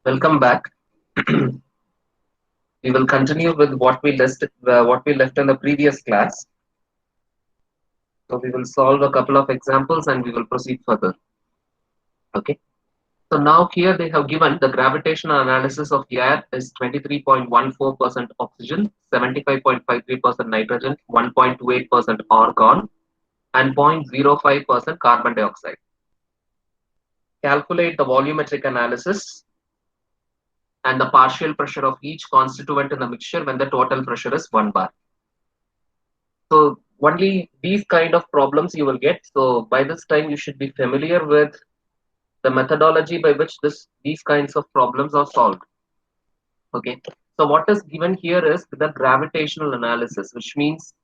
Welcome back. We will continue with what we left in the previous class. So we will solve a couple of examples and we will proceed further. Okay. So now here they have given the gravitational analysis of air is 23.14% oxygen, 75.53% nitrogen, 1.28% argon, and 0.05% carbon dioxide. Calculate the volumetric analysis and the partial pressure of each constituent in the mixture when the total pressure is 1 bar. So only these kind of problems you will get. So by this time you should be familiar with the methodology by which these kinds of problems are solved. Okay. So what is given here is the gravitational analysis, which means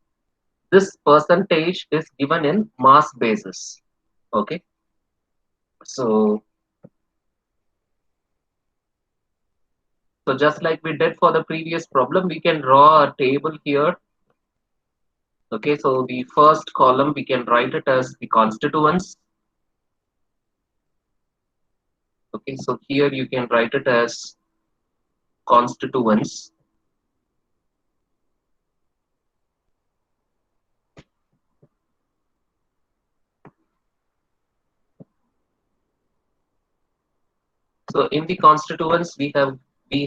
this percentage is given in mass basis. Okay. So just like we did for the previous problem, we can draw a table here. Okay. So the first column we can write it as the constituents. Okay. So here you can write it as constituents. So in the constituents we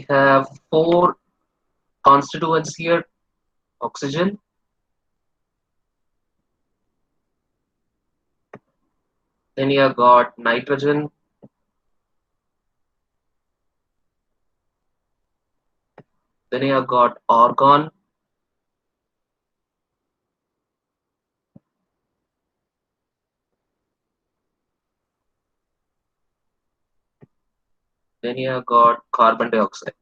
have four constituents here: oxygen, then you have got nitrogen, then you have got argon, then you have got carbon dioxide.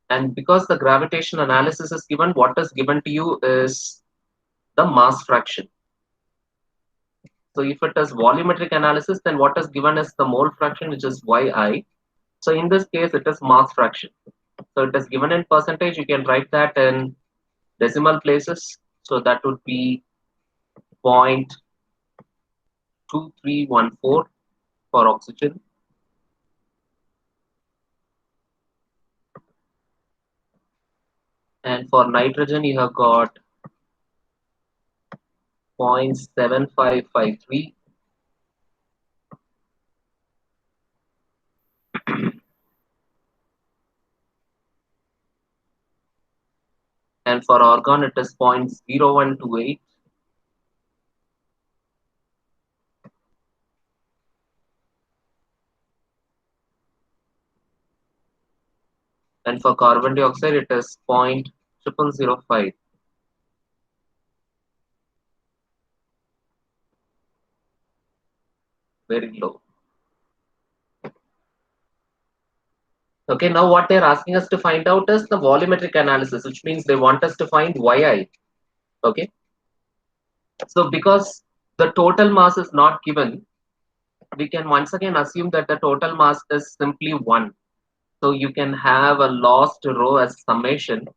And because the gravitational analysis is given, what is given to you is the mass fraction. So if it is volumetric analysis, then what is given is the mole fraction, which is yi. So in this case, it is mass fraction. So it is given in percentage. You can write that in decimal places. So that would be 0.2314 for oxygen, and for nitrogen you have got 0.7553, and for argon it is 0.0128, and for carbon dioxide it is 0.0005. Very low. Okay, now what they're asking us to find out is the volumetric analysis, which means they want us to find yi. Okay, so because the total mass is not given, we can once again assume that the total mass is simply 1. So you can have a lost row as summation.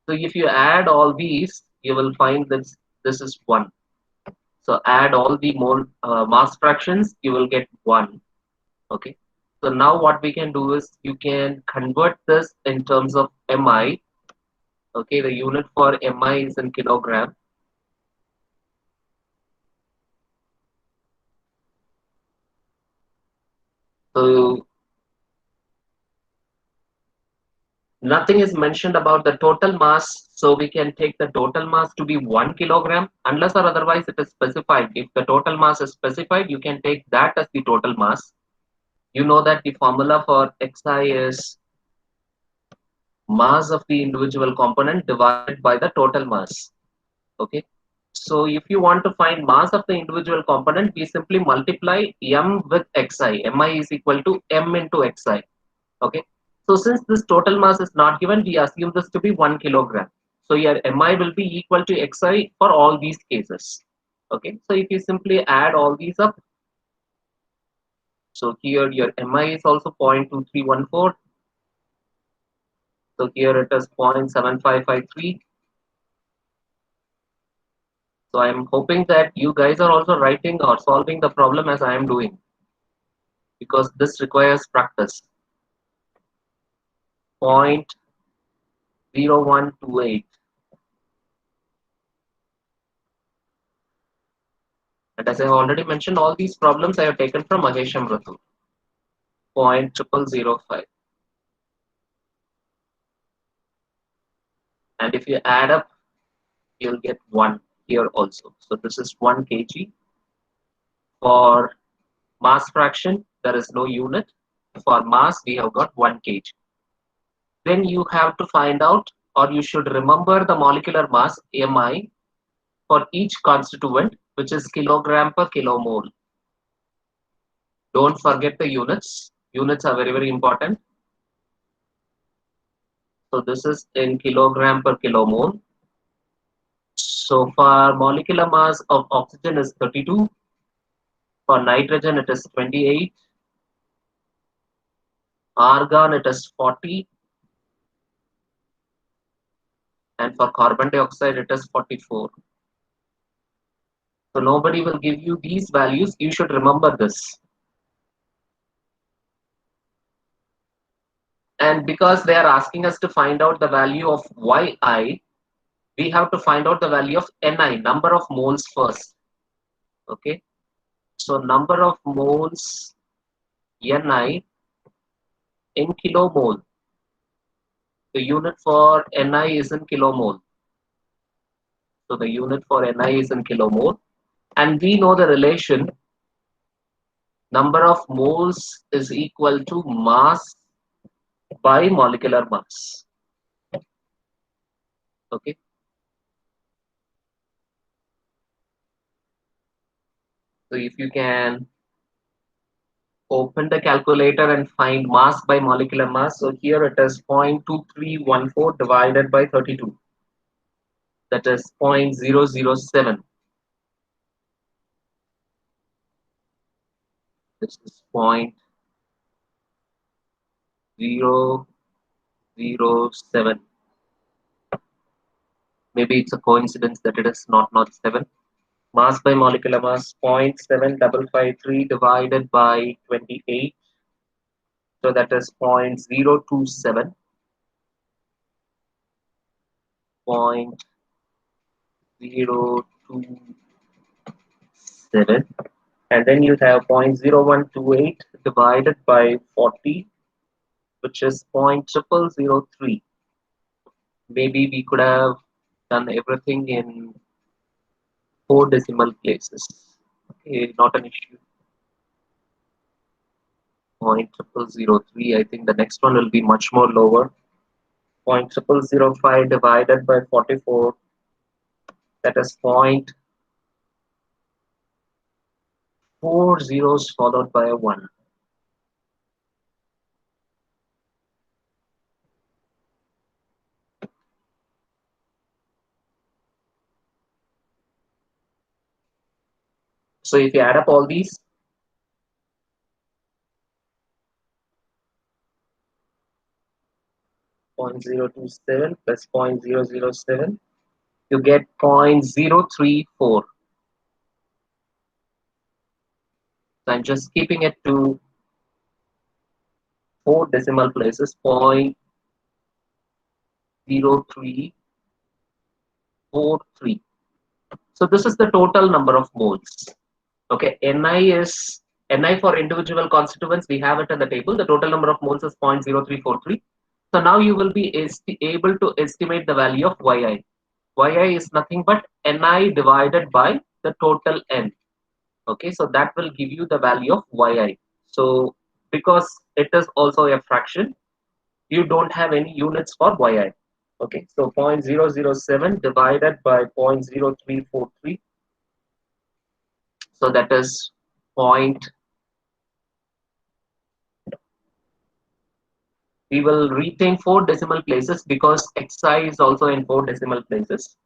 So if you add all these, you will find that this is 1. So add all the mass fractions, you will get 1. Okay. So now what we can do is you can convert this in terms of mi. Okay. The unit for mi is in kilogram. So nothing is mentioned about the total mass. So we can take the total mass to be 1 kilogram unless or otherwise it is specified. If the total mass is specified, you can take that as the total mass. You know that the formula for xi is mass of the individual component divided by the total mass. Okay. So if you want to find mass of the individual component, we simply multiply m with xi. Mi is equal to m into xi. Okay. So since this total mass is not given, we assume this to be 1 kilogram. So your mi will be equal to xi for all these cases. Okay. So if you simply add all these up, so here your mi is also 0.2314. So here it is 0.7553. So I'm hoping that you guys are also writing or solving the problem as I am doing. because this requires practice. 0.0128. And as I already mentioned, all these problems I have taken from Mahesham Ratu. 0.0005. And if you add up, you'll get 1 here also. So this is 1 kg. For mass fraction, there is no unit. For mass, we have got 1 kg. Then you have to find out, or you should remember the molecular mass Mi for each constituent, which is kilogram per kilomole. Don't forget the units. Units are very, very important. So this is in kilogram per kilomole. So for molecular mass of oxygen is 32. For nitrogen it is 28. Argon it is 40. And for carbon dioxide it is 44. So nobody will give you these values. You should remember this. And because they are asking us to find out the value of Yi, we have to find out the value of Ni, number of moles first. Okay. So number of moles Ni in kilomole. The unit for Ni is in kilomole. So the unit for Ni is in kilomole. And we know the relation number of moles is equal to mass by molecular mass. Okay. So if you can open the calculator and find mass by molecular mass. So here it is 0.2314 divided by 32. That is 0.007. This is 0.007. Maybe it's a coincidence that it is not 7. Mass by molecular mass 0.7553 divided by 28. So that is 0.027. 0.027. And then you have 0.0128 divided by 40, which is 0.0003. Maybe we could have done everything in 4 decimal places. Okay, not an issue. 0.0003. I think the next one will be much more lower. 0.0005 divided by 44. That is 0.4 zeros followed by a 1. So if you add up all these, 0.027 plus 0.007, you get 0.034. So I'm just keeping it to 4 decimal places, 0.0343. So this is the total number of moles. Okay, Ni for individual constituents, we have it in the table. The total number of moles is 0.0343. So now you will be able to estimate the value of Yi. Yi is nothing but Ni divided by the total N. Okay, so that will give you the value of Yi. So because it is also a fraction, you don't have any units for Yi. Okay, so 0.007 divided by 0.0343. So that is point. We will retain 4 decimal places because Xi is also in 4 decimal places.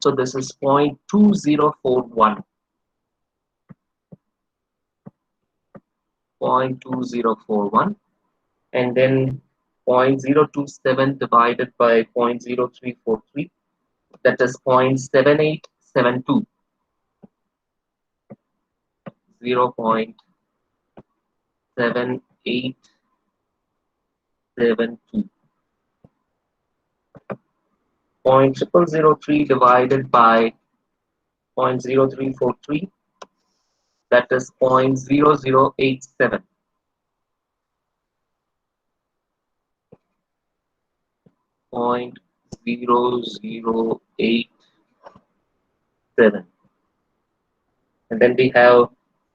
So this is 0.2041. 0.2041. And then 0.027 divided by 0.0343. That is 0.7872. 0.7872. 0.7872. 0.0003 divided by 0.0343, that is 0.0087. 0.0087. And then we have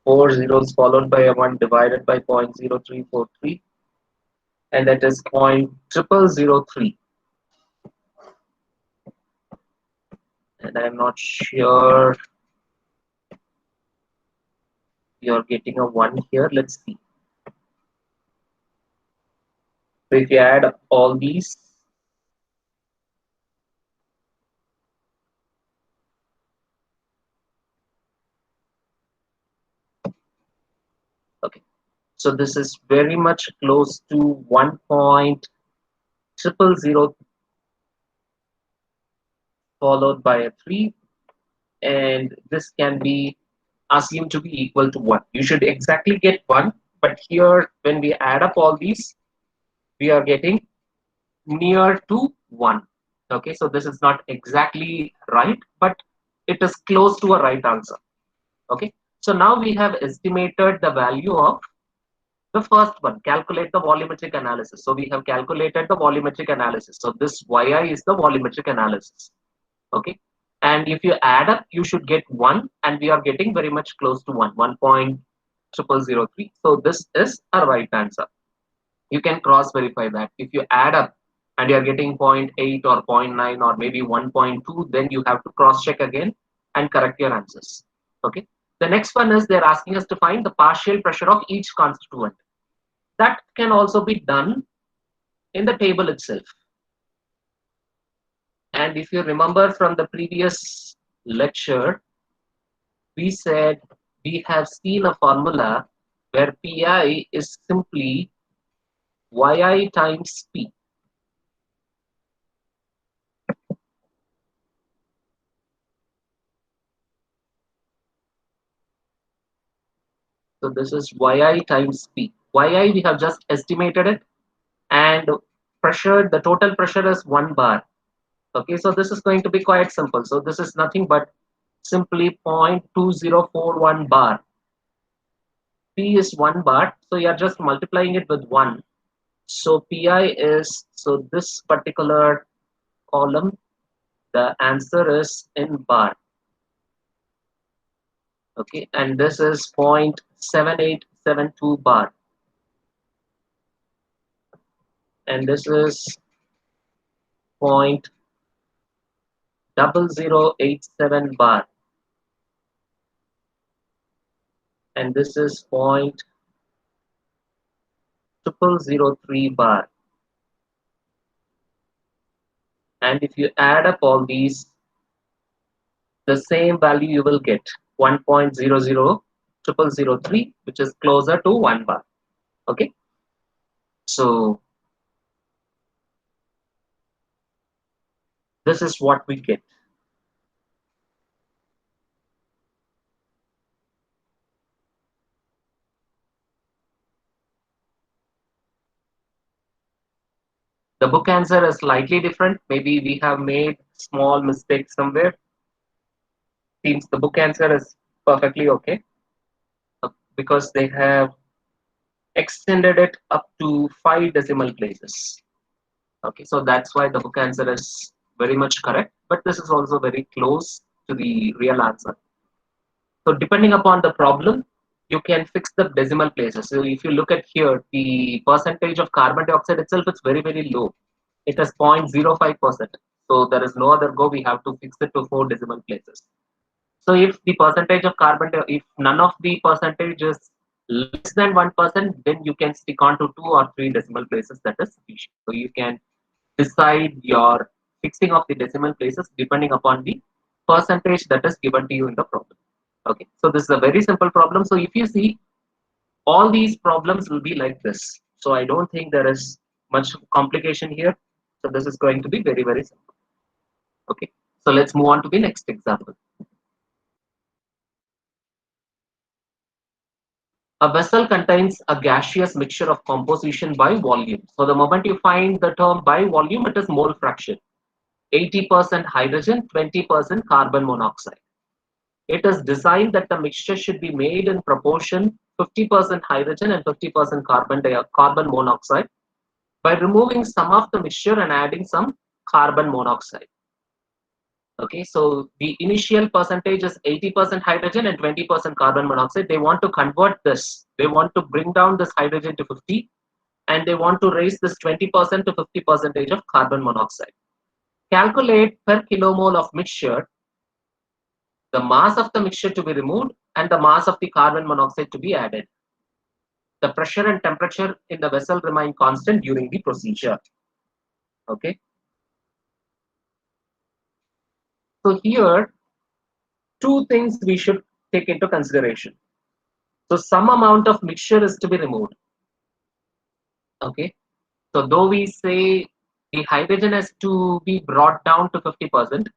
four zeros followed by a 1 divided by 0.0343, and that is 0.0003. And I'm not sure you're getting a 1 here. Let's see. So if you add all these, okay. So this is very much close to 1.000 followed by a 3, and this can be assumed to be equal to 1. You should exactly get 1, but here when we add up all these, we are getting near to 1. Okay, so this is not exactly right, but it is close to a right answer. Okay, so now we have estimated the value of the first one, calculate the volumetric analysis. So we have calculated the volumetric analysis. So this yi is the volumetric analysis. Okay, and if you add up, you should get 1, and we are getting very much close to 1.0003. So this is a right answer. You can cross verify that. If you add up and you are getting 0.8 or 0.9 or maybe 1.2, then you have to cross check again and correct your answers. Okay, the next one is they're asking us to find the partial pressure of each constituent. That can also be done in the table itself. And if you remember from the previous lecture, we said we have seen a formula where pi is simply yi times p. So this is yi times p. Yi we have just estimated it, and pressure, the total pressure is 1 bar. Okay, so this is going to be quite simple. So this is nothing but simply 0.2041 bar. P is 1 bar, so you are just multiplying it with 1. So pi is, so this particular column, the answer is in bar. Okay, and this is 0.7872 bar, and this is 0.0087 bar, and this is 0.0003 bar. And if you add up all these, the same value you will get, 1.00003, which is closer to 1 bar. Okay, so this is what we get. The book answer is slightly different. Maybe we have made small mistakes somewhere. Seems the book answer is perfectly okay, because they have extended it up to 5 decimal places. Okay, so that's why the book answer is very much correct, but this is also very close to the real answer. So depending upon the problem, you can fix the decimal places. So if you look at here, the percentage of carbon dioxide itself is very, very low. It is 0.05%. So there is no other go. We have to fix it to 4 decimal places. So if the percentage of carbon, if none of the percentage is less than 1%, then you can stick on to 2 or 3 decimal places. That is sufficient. So you can decide your fixing of the decimal places depending upon the percentage that is given to you in the problem. Okay, so this is a very simple problem. So if you see, all these problems will be like this. So I don't think there is much complication here. So this is going to be very, very simple. Okay, so let's move on to the next example. A vessel contains a gaseous mixture of composition by volume. So the moment you find the term by volume, it is mole fraction. 80% hydrogen, 20% carbon monoxide. It is designed that the mixture should be made in proportion 50% hydrogen and 50% carbon monoxide by removing some of the mixture and adding some carbon monoxide. Okay, so the initial percentage is 80% hydrogen and 20% carbon monoxide. They want to convert this. They want to bring down this hydrogen to 50 and they want to raise this 20% to 50% of carbon monoxide. Calculate per kilomole of mixture the mass of the mixture to be removed and the mass of the carbon monoxide to be added. The pressure and temperature in the vessel remain constant during the procedure. Okay. So here, two things we should take into consideration. So some amount of mixture is to be removed. Okay. So though we say the hydrogen has to be brought down to 50%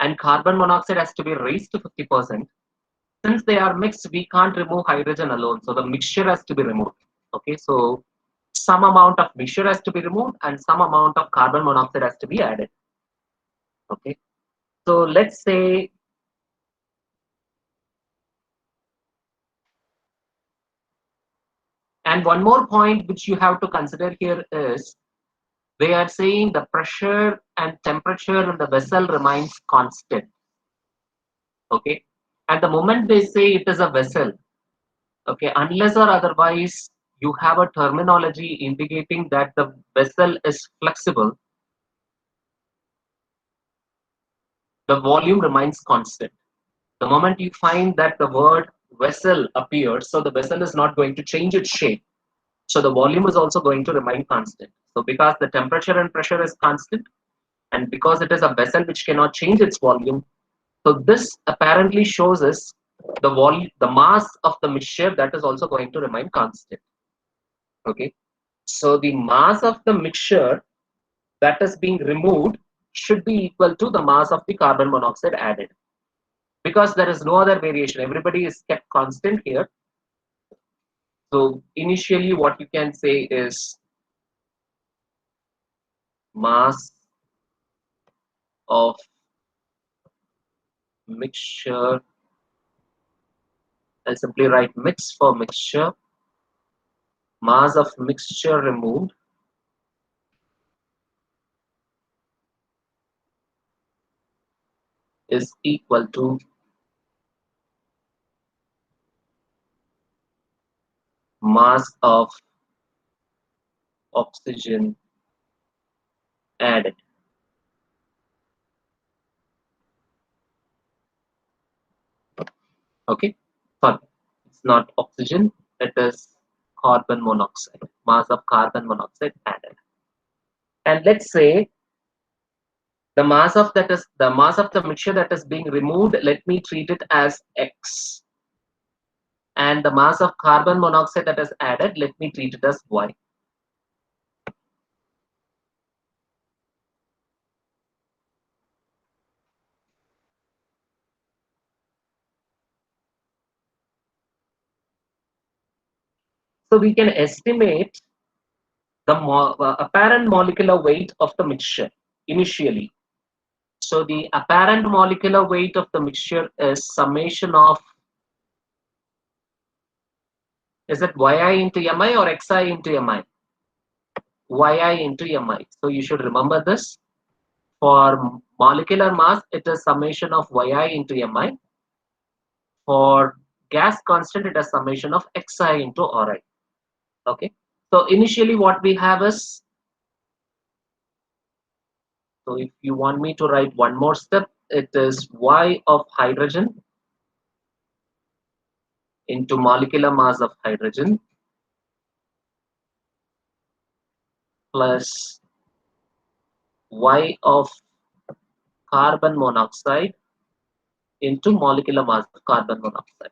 and carbon monoxide has to be raised to 50%, since they are mixed, we can't remove hydrogen alone. So the mixture has to be removed. Okay. So some amount of mixture has to be removed and some amount of carbon monoxide has to be added. Okay. So let's say and one more point which you have to consider here is they are saying the pressure and temperature in the vessel remains constant. Okay. At the moment they say it is a vessel, okay, unless or otherwise you have a terminology indicating that the vessel is flexible, the volume remains constant. The moment you find that the word vessel appears, so the vessel is not going to change its shape. So the volume is also going to remain constant. So because the temperature and pressure is constant, and because it is a vessel which cannot change its volume, so this apparently shows us the volume, the mass of the mixture that is also going to remain constant. Okay. So the mass of the mixture that is being removed should be equal to the mass of the carbon monoxide added. Because there is no other variation, everybody is kept constant here. So initially what you can say is mass of mixture. I'll simply write mix for mixture. Mass of mixture removed is equal to mass of oxygen added. Okay, sorry, it's not oxygen, it is carbon monoxide, mass of carbon monoxide added. And let's say the mass of the mixture that is being removed, let me treat it as X. And the mass of carbon monoxide that is added, let me treat it as Y. So we can estimate the apparent molecular weight of the mixture initially. So the apparent molecular weight of the mixture is summation of, is it Yi into Mi or Xi into Mi? Yi into Mi. So you should remember this. For molecular mass, it is summation of Yi into Mi. For gas constant, it is summation of Xi into Ri. Okay. So initially what we have is, so if you want me to write one more step, it is Y of hydrogen into molecular mass of hydrogen plus Y of carbon monoxide into molecular mass of carbon monoxide.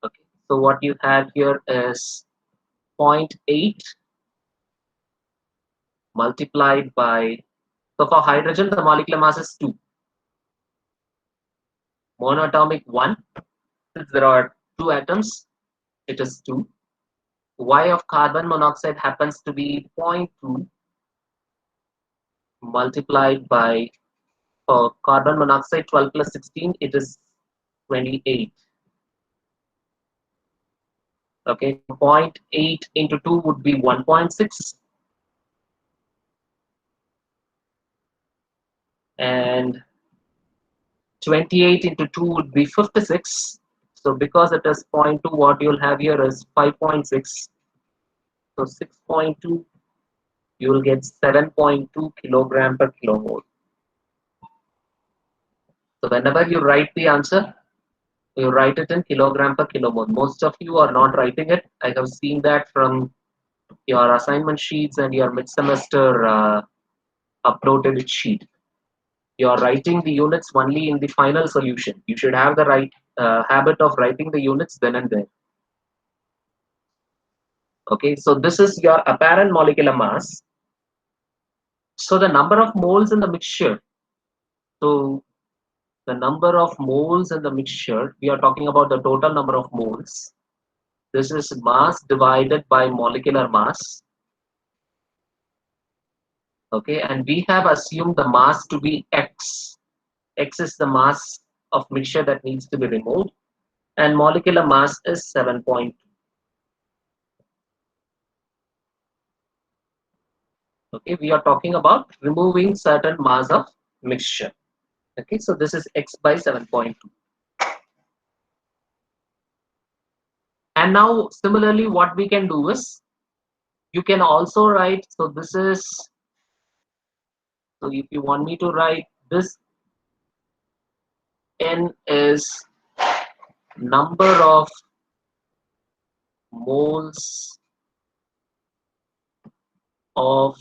Okay, so what you have here is 0.8 multiplied by, so for hydrogen the molecular mass is 2, monatomic 1, since there are 2 atoms, it is 2. Y of carbon monoxide happens to be zero point 0.2 multiplied by, for carbon monoxide 12 plus 16, it is 28. Okay, so zero point 0.8 into 2 would be 1.6, and 28 into 2 would be 56. So because it is zero point 0.2, what you'll have here is 5.6. So 6.2, you will get 7.2 kilogram per kilomole. So whenever you write the answer, you write it in kilogram per kilomole. Most of you are not writing it. I have seen that from your assignment sheets and your mid-semester uploaded sheet. You are writing the units only in the final solution. You should have the right habit of writing the units then and there. Okay, so this is your apparent molecular mass. So the number of moles in the mixture. So the number of moles in the mixture, we are talking about the total number of moles. This is mass divided by molecular mass. Okay, and we have assumed the mass to be X. X is the mass of mixture that needs to be removed, and molecular mass is 7.2. Okay, we are talking about removing certain mass of mixture. Okay, so this is X by 7.2. And now similarly, what we can do is, you can also write, so this is, so if you want me to write this, N is number of moles of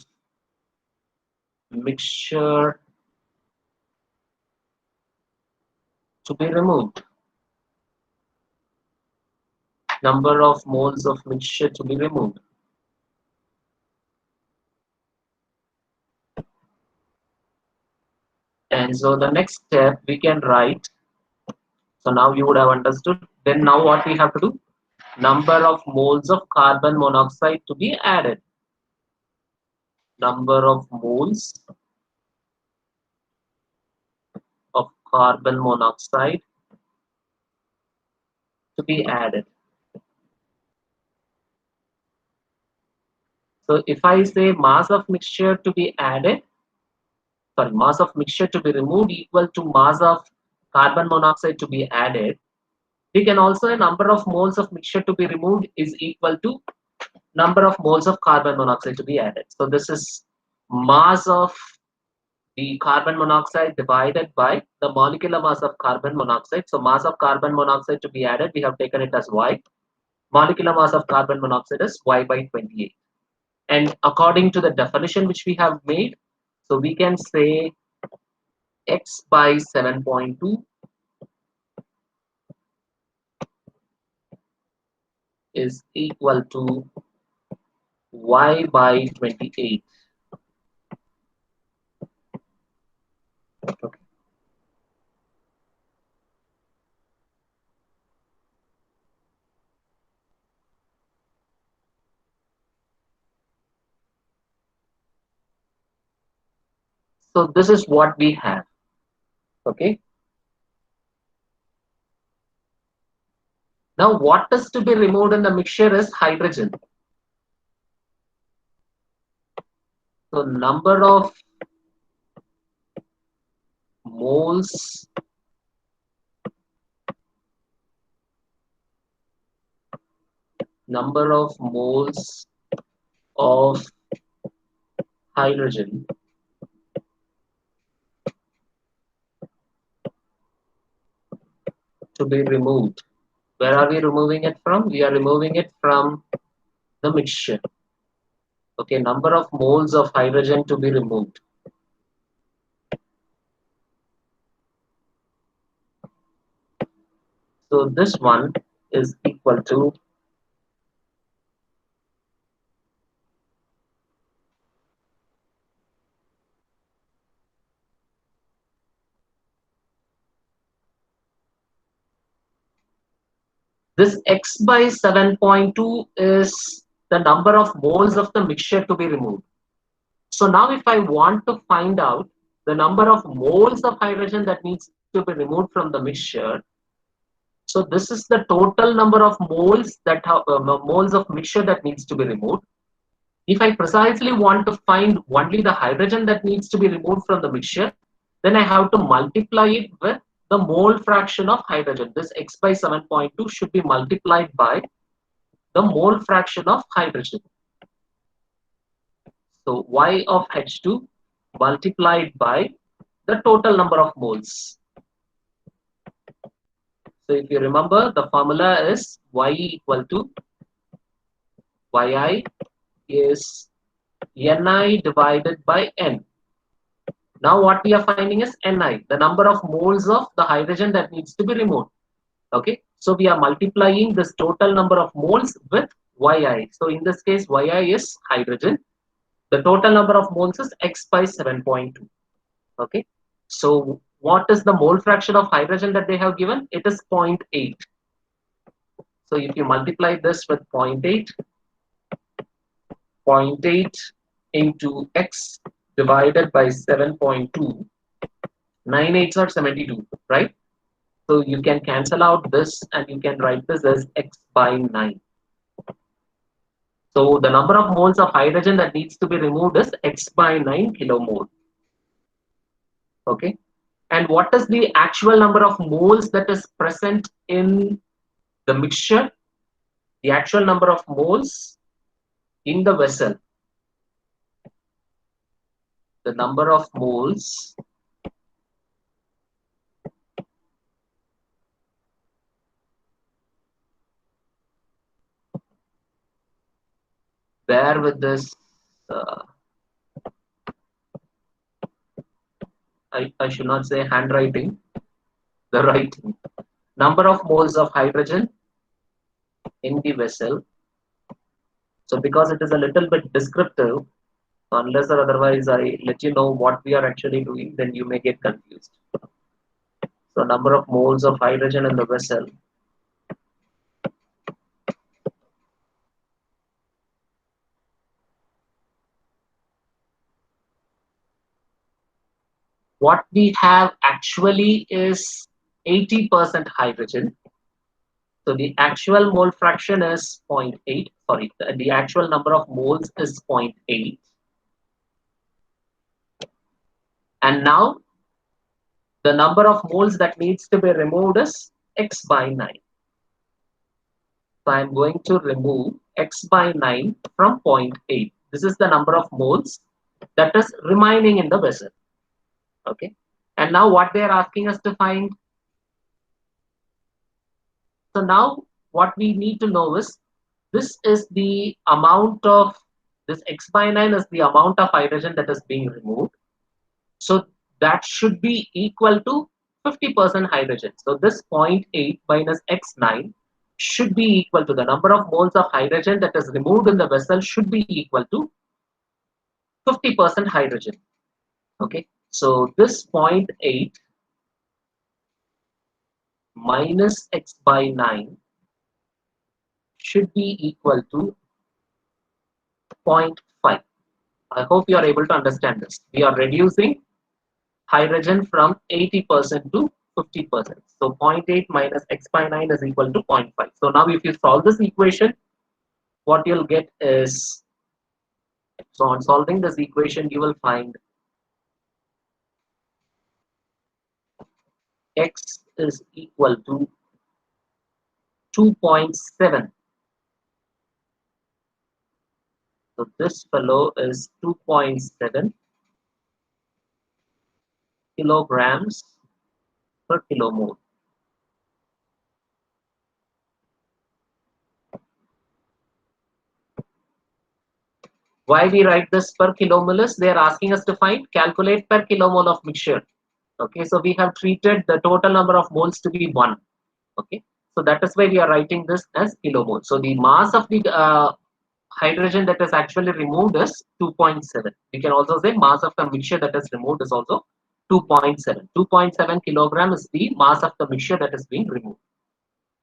mixture to be removed. Number of moles of mixture to be removed. And so the next step we can write, so now you would have understood. Then now what we have to do? Number of moles of carbon monoxide to be added. Number of moles of carbon monoxide to be added. So if I say mass of mixture to be added, sorry, mass of mixture to be removed equal to mass of carbon monoxide to be added, we can also say number of moles of mixture to be removed is equal to number of moles of carbon monoxide to be added. So this is mass of the carbon monoxide divided by the molecular mass of carbon monoxide. So mass of carbon monoxide to be added, we have taken it as Y. Molecular mass of carbon monoxide is Y by 28. And according to the definition which we have made, so we can say X by 7.2 is equal to Y by 28. Okay. So this is what we have. Okay. Now what is to be removed in the mixture is hydrogen. So number of moles of hydrogen to be removed. Where are we removing it from? We are removing it from the mixture. Okay, number of moles of hydrogen to be removed. So this one is equal to This x by 7.2 is the number of moles of the mixture to be removed. So now if I want to find out the number of moles of hydrogen that needs to be removed from the mixture, so this is the total number of moles that have moles of mixture that needs to be removed. If I precisely want to find only the hydrogen that needs to be removed from the mixture, then I have to multiply it with the mole fraction of hydrogen. This x by 7.2 should be multiplied by the mole fraction of hydrogen. So y of H2 multiplied by the total number of moles. So if you remember, the formula is y equal to yi is ni divided by n. Now what we are finding is ni, the number of moles of the hydrogen that needs to be removed. Okay, so we are multiplying this total number of moles with yi. So in this case, yi is hydrogen. The total number of moles is x by 7.2. Okay, so what is the mole fraction of hydrogen that they have given? It is 0.8. So if you multiply this with 0.8, 0.8 into x divided by 7.2, 9 8s are 72, right? So you can cancel out this and you can write this as x by 9. So the number of moles of hydrogen that needs to be removed is x by 9 kilomole. Okay. And what is the actual number of moles that is present in the mixture? The actual number of moles in the vessel. The number of moles bear with this. I should not say handwriting, the writing. Number of moles of hydrogen in the vessel. So because it is a little bit descriptive, unless or otherwise I let you know what we are actually doing, then you may get confused. So number of moles of hydrogen in the vessel. What we have actually is 80% hydrogen. So the actual mole fraction is 0.8. Sorry, the actual number of moles is 0.8. And now the number of moles that needs to be removed is x by 9. So I'm going to remove x by 9 from 0.8. This is the number of moles that is remaining in the vessel. Okay. And now what they are asking us to find. So now what we need to know is this is the amount of this x by 9 is the amount of hydrogen that is being removed. So that should be equal to 50% hydrogen. So this 0.8 minus x9 should be equal to the number of moles of hydrogen that is removed in the vessel should be equal to 50% hydrogen. Okay, so this 0.8 minus x by 9 should be equal to 0.5. I hope you are able to understand this. We are reducing hydrogen from 80% to 50%. So 0.8 minus x by 9 is equal to 0.5. So now if you solve this equation, what you'll get is, so on solving this equation, you will find x is equal to 2.7. So this fellow is 2.7 kilograms per kilomole. Why we write this per kilomole is they are asking us to calculate per kilomole of mixture. Okay, so we have treated the total number of moles to be 1. Okay, so that is why we are writing this as kilomole. So the mass of the hydrogen that is actually removed is 2.7. We can also say mass of the mixture that is removed is also 2.7. 2.7 kilogram is the mass of the mixture that is being removed.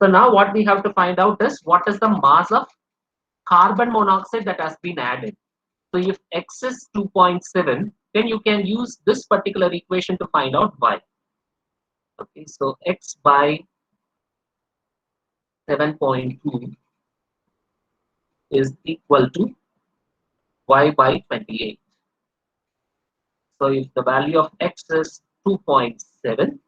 So now what we have to find out is what is the mass of carbon monoxide that has been added. So if X is 2.7, then you can use this particular equation to find out Y. Okay, so X by 7.2 is equal to Y by 28. So if the value of X is 2.7,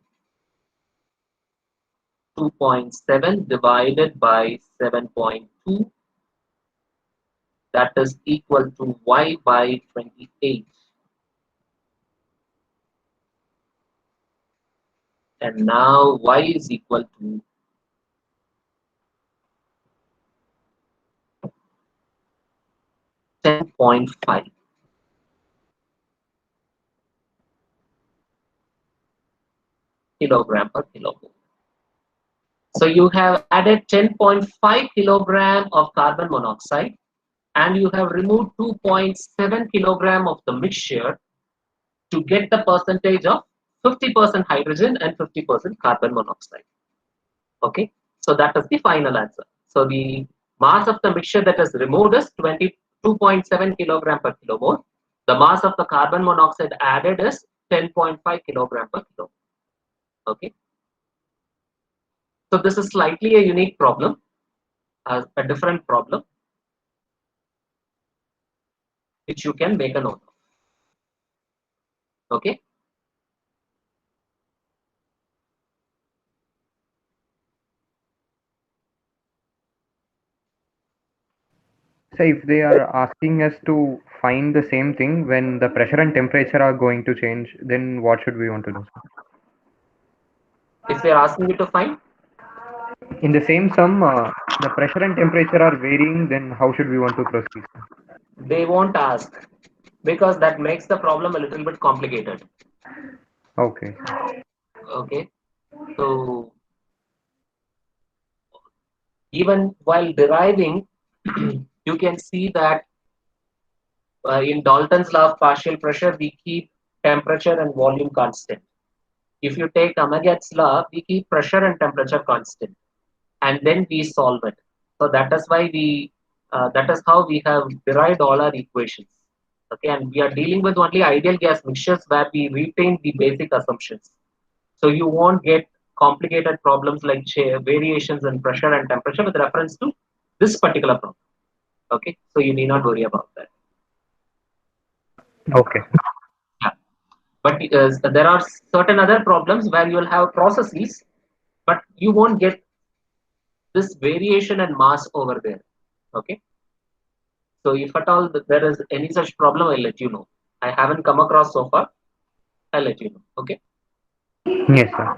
2.7 divided by 7.2, that is equal to Y by 28. And now Y is equal to 10.5 kilogram per kilomole. So you have added 10.5 kilogram of carbon monoxide and you have removed 2.7 kilogram of the mixture to get the percentage of 50% hydrogen and 50% carbon monoxide. Okay, so that is the final answer. So the mass of the mixture that is removed is 22.7 kilogram per kilomole. The mass of the carbon monoxide added is 10.5 kilogram per kilomole. Okay, so this is slightly a unique problem, a different problem, which you can make a note of. Okay. So if they are asking us to find the same thing when the pressure and temperature are going to change, then what should we want to do? If they are asking you to find, In the same sum, the pressure and temperature are varying, then how should we want to proceed? they won't ask because that makes the problem a little bit complicated. Okay. Okay. So even while deriving, you can see that in Dalton's law of partial pressure, we keep temperature and volume constant. If you take Amagat's law, we keep pressure and temperature constant, and then we solve it. So that is why that is how we have derived all our equations. Okay, and we are dealing with only ideal gas mixtures where we retain the basic assumptions. So you won't get complicated problems like variations in pressure and temperature with reference to this particular problem. Okay, so you need not worry about that. Okay. Yeah. But there are certain other problems where you will have processes, but you won't get this variation and mass over there. Okay. So if at all there is any such problem, I'll let you know. I haven't come across so far. I'll let you know. Okay. Yes, sir.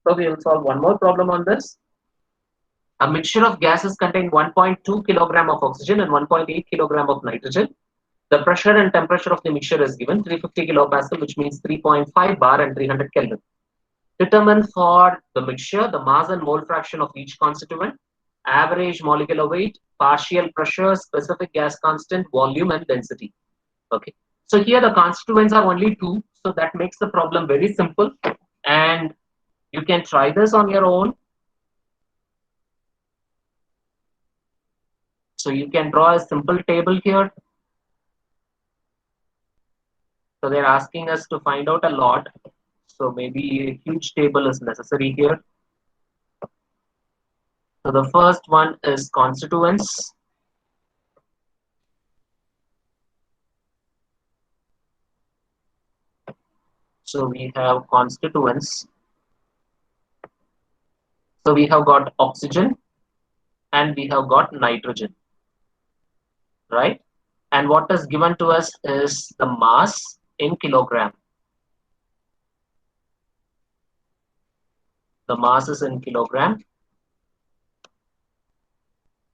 So we will solve one more problem on this. A mixture of gases contain 1.2 kilogram of oxygen and 1.8 kilogram of nitrogen. The pressure and temperature of the mixture is given 350 kilopascal, which means 3.5 bar and 300 Kelvin. Determine for the mixture the mass and mole fraction of each constituent, average molecular weight, partial pressure, specific gas constant, volume, and density. Okay. So here the constituents are only two, so that makes the problem very simple, and you can try this on your own. So you can draw a simple table here. So they're asking us to find out a lot. So maybe a huge table is necessary here. So the first one is constituents. So we have constituents. So we have got oxygen and we have got nitrogen, right? And what is given to us is the mass in kilogram. The mass is in kilogram.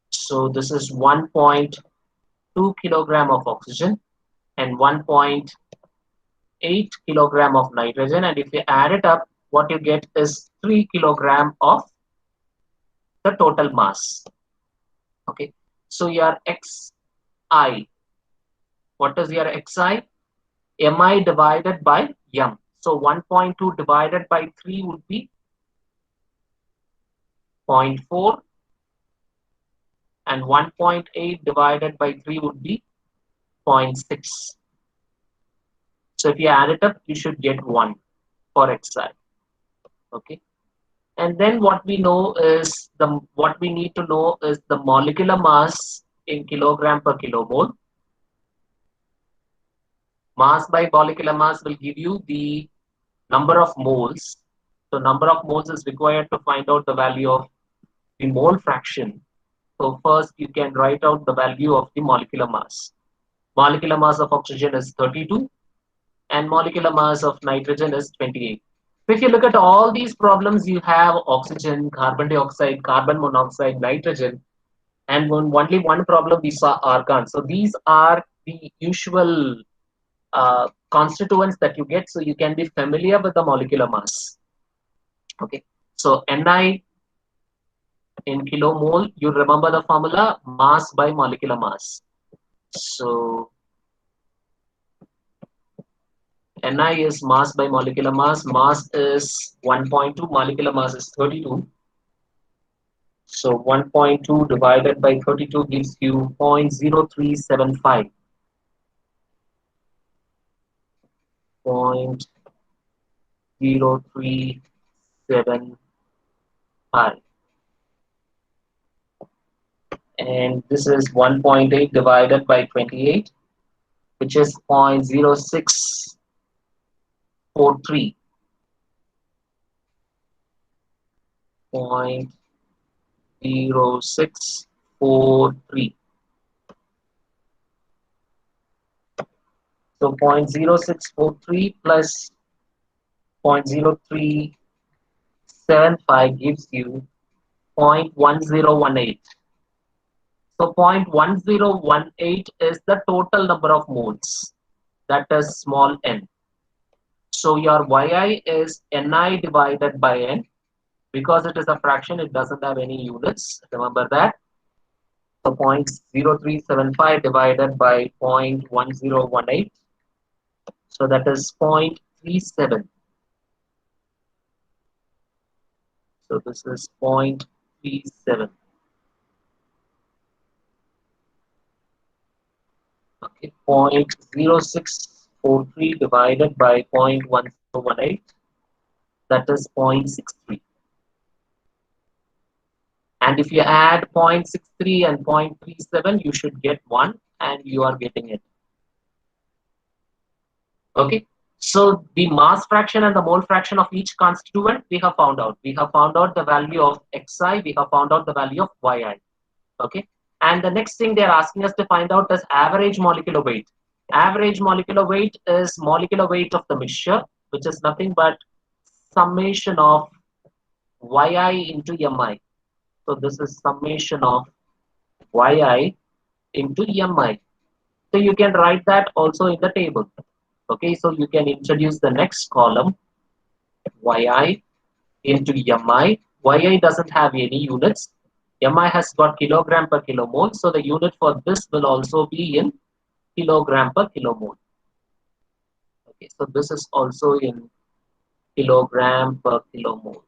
So this is 1.2 kilogram of oxygen and 1.8 kilogram of nitrogen. And if you add it up, what you get is 3 kilogram of the total mass. Okay. So your xi, what is your xi? Mi divided by m. So 1.2 divided by 3 would be 0.4, and 1.8 divided by 3 would be 0.6. So if you add it up, you should get 1 for xi. Okay. And then what we need to know is the molecular mass in kilogram per kilomole. Mass by molecular mass will give you the number of moles. So number of moles is required to find out the value of the mole fraction. So first you can write out the value of the molecular mass. Molecular mass of oxygen is 32 and molecular mass of nitrogen is 28. So if you look at all these problems, you have oxygen, carbon dioxide, carbon monoxide, nitrogen, and only one problem we saw argon. So these are the usual constituents that you get, so you can be familiar with the molecular mass. Okay, so Ni in kilomole, you remember the formula, mass by molecular mass. So Ni is mass by molecular mass. Mass is 1.2, molecular mass is 32. So 1.2 divided by 32 gives you 0.0375. 0.0375. And this is 1.8 divided by 28, which is 0.0643. 0.0643. So 0.0643 plus 0.0375 gives you 0.1018. So 0.1018 is the total number of moles. That is small n. So your yi is ni divided by n. Because it is a fraction, it doesn't have any units. Remember that. So 0.0375 divided by 0.1018. So that is 0.37. So this is 0.37. Okay, 0.0643 divided by 0.1018. That is 0.63. And if you add 0.63 and 0.37, you should get 1, and you are getting it. Okay. So the mass fraction and the mole fraction of each constituent we have found out. We have found out the value of xi. We have found out the value of yi. Okay. And the next thing they're asking us to find out is average molecular weight. Average molecular weight is molecular weight of the mixture, which is nothing but summation of yi into mi. So this is summation of yi into mi. So you can write that also in the table. Okay, so you can introduce the next column, yi into mi. Yi doesn't have any units. Mi has got kilogram per kilomole, so the unit for this will also be in kilogram per kilomole. Okay, so this is also in kilogram per kilomole.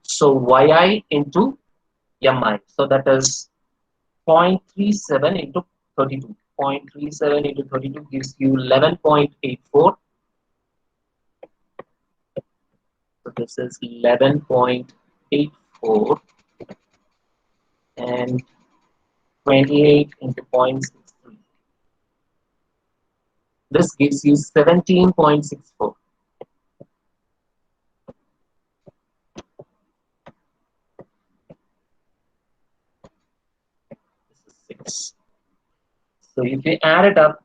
So yi into mi. So that is 0.37 into 32. 0.37 into 32 gives you 11.84. So this is 11.84, and 28 into 0.63. This gives you 17.64. This is 6. So if you add it up,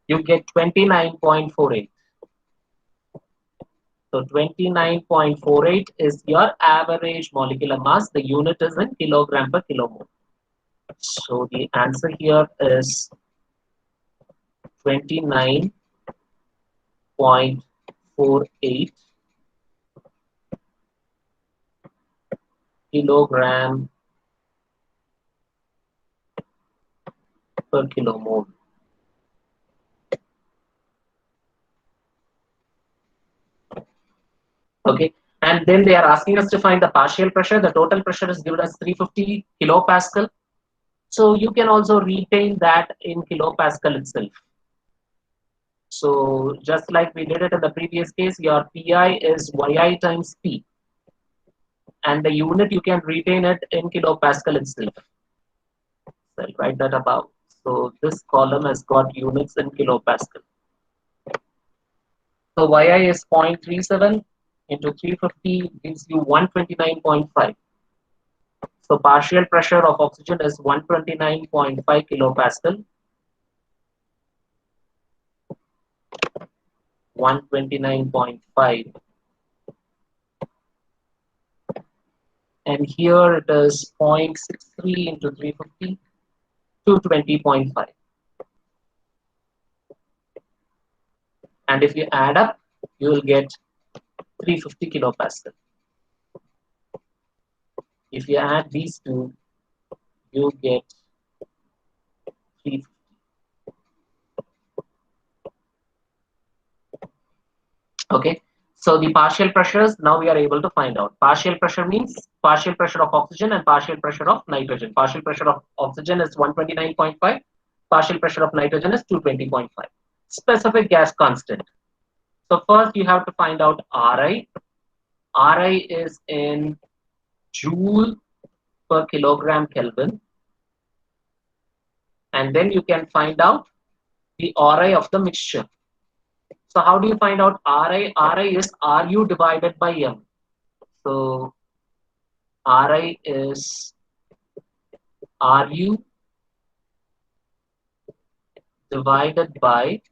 you get 29.48. So 29.48 is your average molecular mass. The unit is in kilogram per kilomole. So the answer here is 29.48 kilogram per kilomole. Okay, and then they are asking us to find the partial pressure. The total pressure is given as 350 kilopascal. So you can also retain that in kilopascal itself. So just like we did it in the previous case, your PI is YI times P, and the unit you can retain it in kilopascal itself. So I'll write that above. So this column has got units in kilopascal. So YI is 0.37 into 350 gives you 129.5. So partial pressure of oxygen is 129.5 kilopascal. 129.5, and here it is 0.63 into 350, 220.5. And if you add up, you will get 350 kilopascal. If you add these two, you get 350. Okay, so the partial pressures now we are able to find out. Partial pressure means partial pressure of oxygen and partial pressure of nitrogen. Partial pressure of oxygen is 129.5, partial pressure of nitrogen is 220.5. Specific gas constant. So first you have to find out Ri. Ri is in joule per kilogram Kelvin, and then you can find out the Ri of the mixture. So how do you find out Ri? Ri is Ru divided by M. So Ri is Ru divided by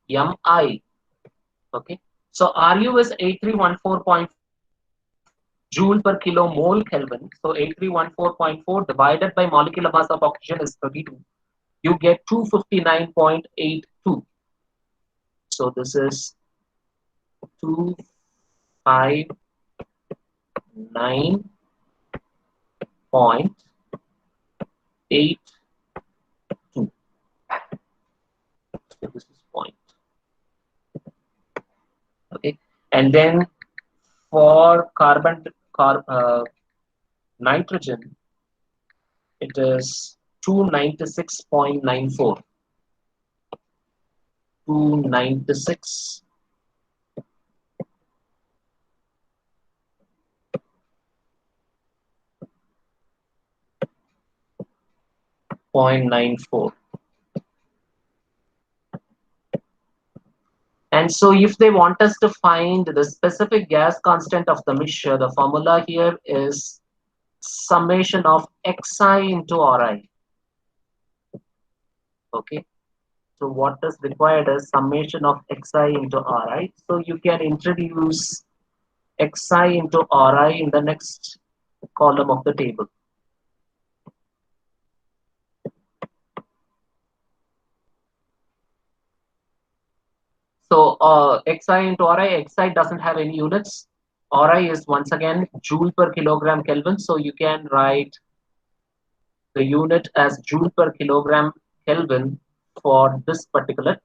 Mi. Okay. So Ru is 8314.4 joule per kilomole Kelvin. So 8314.4 divided by molecular mass of oxygen is 32. You get 259.82. So this is 259.82. So this is point. Okay. And then for nitrogen, it is 296.94. 296.94. And so if they want us to find the specific gas constant of the mixture, the formula here is summation of Xi into Ri. Okay. So what is required is summation of Xi into Ri. So you can introduce Xi into Ri in the next column of the table. So Xi into Ri, Xi doesn't have any units. Ri is once again joule per kilogram Kelvin. So you can write the unit as joule per kilogram Kelvin for this particular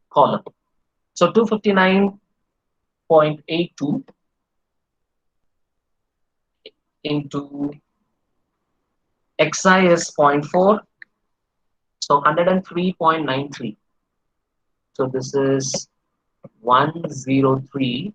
column. So 259.82 into Xi is 0.4, so 103.93. So this is 103.93.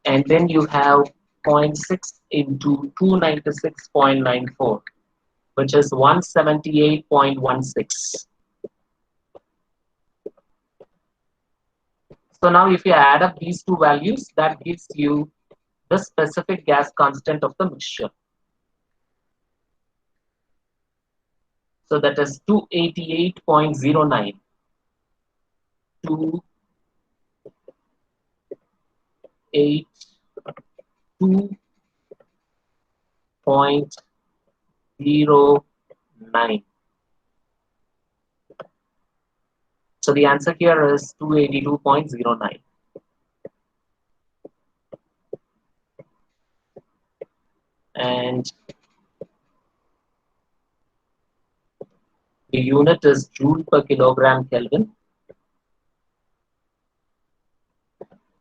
And then you have 0.6 into 296.94, which is 178.16. So now if you add up these two values, that gives you the specific gas constant of the mixture. So that is 288.09. 282.09. So the answer here is 282.09. And The unit is joule per kilogram Kelvin.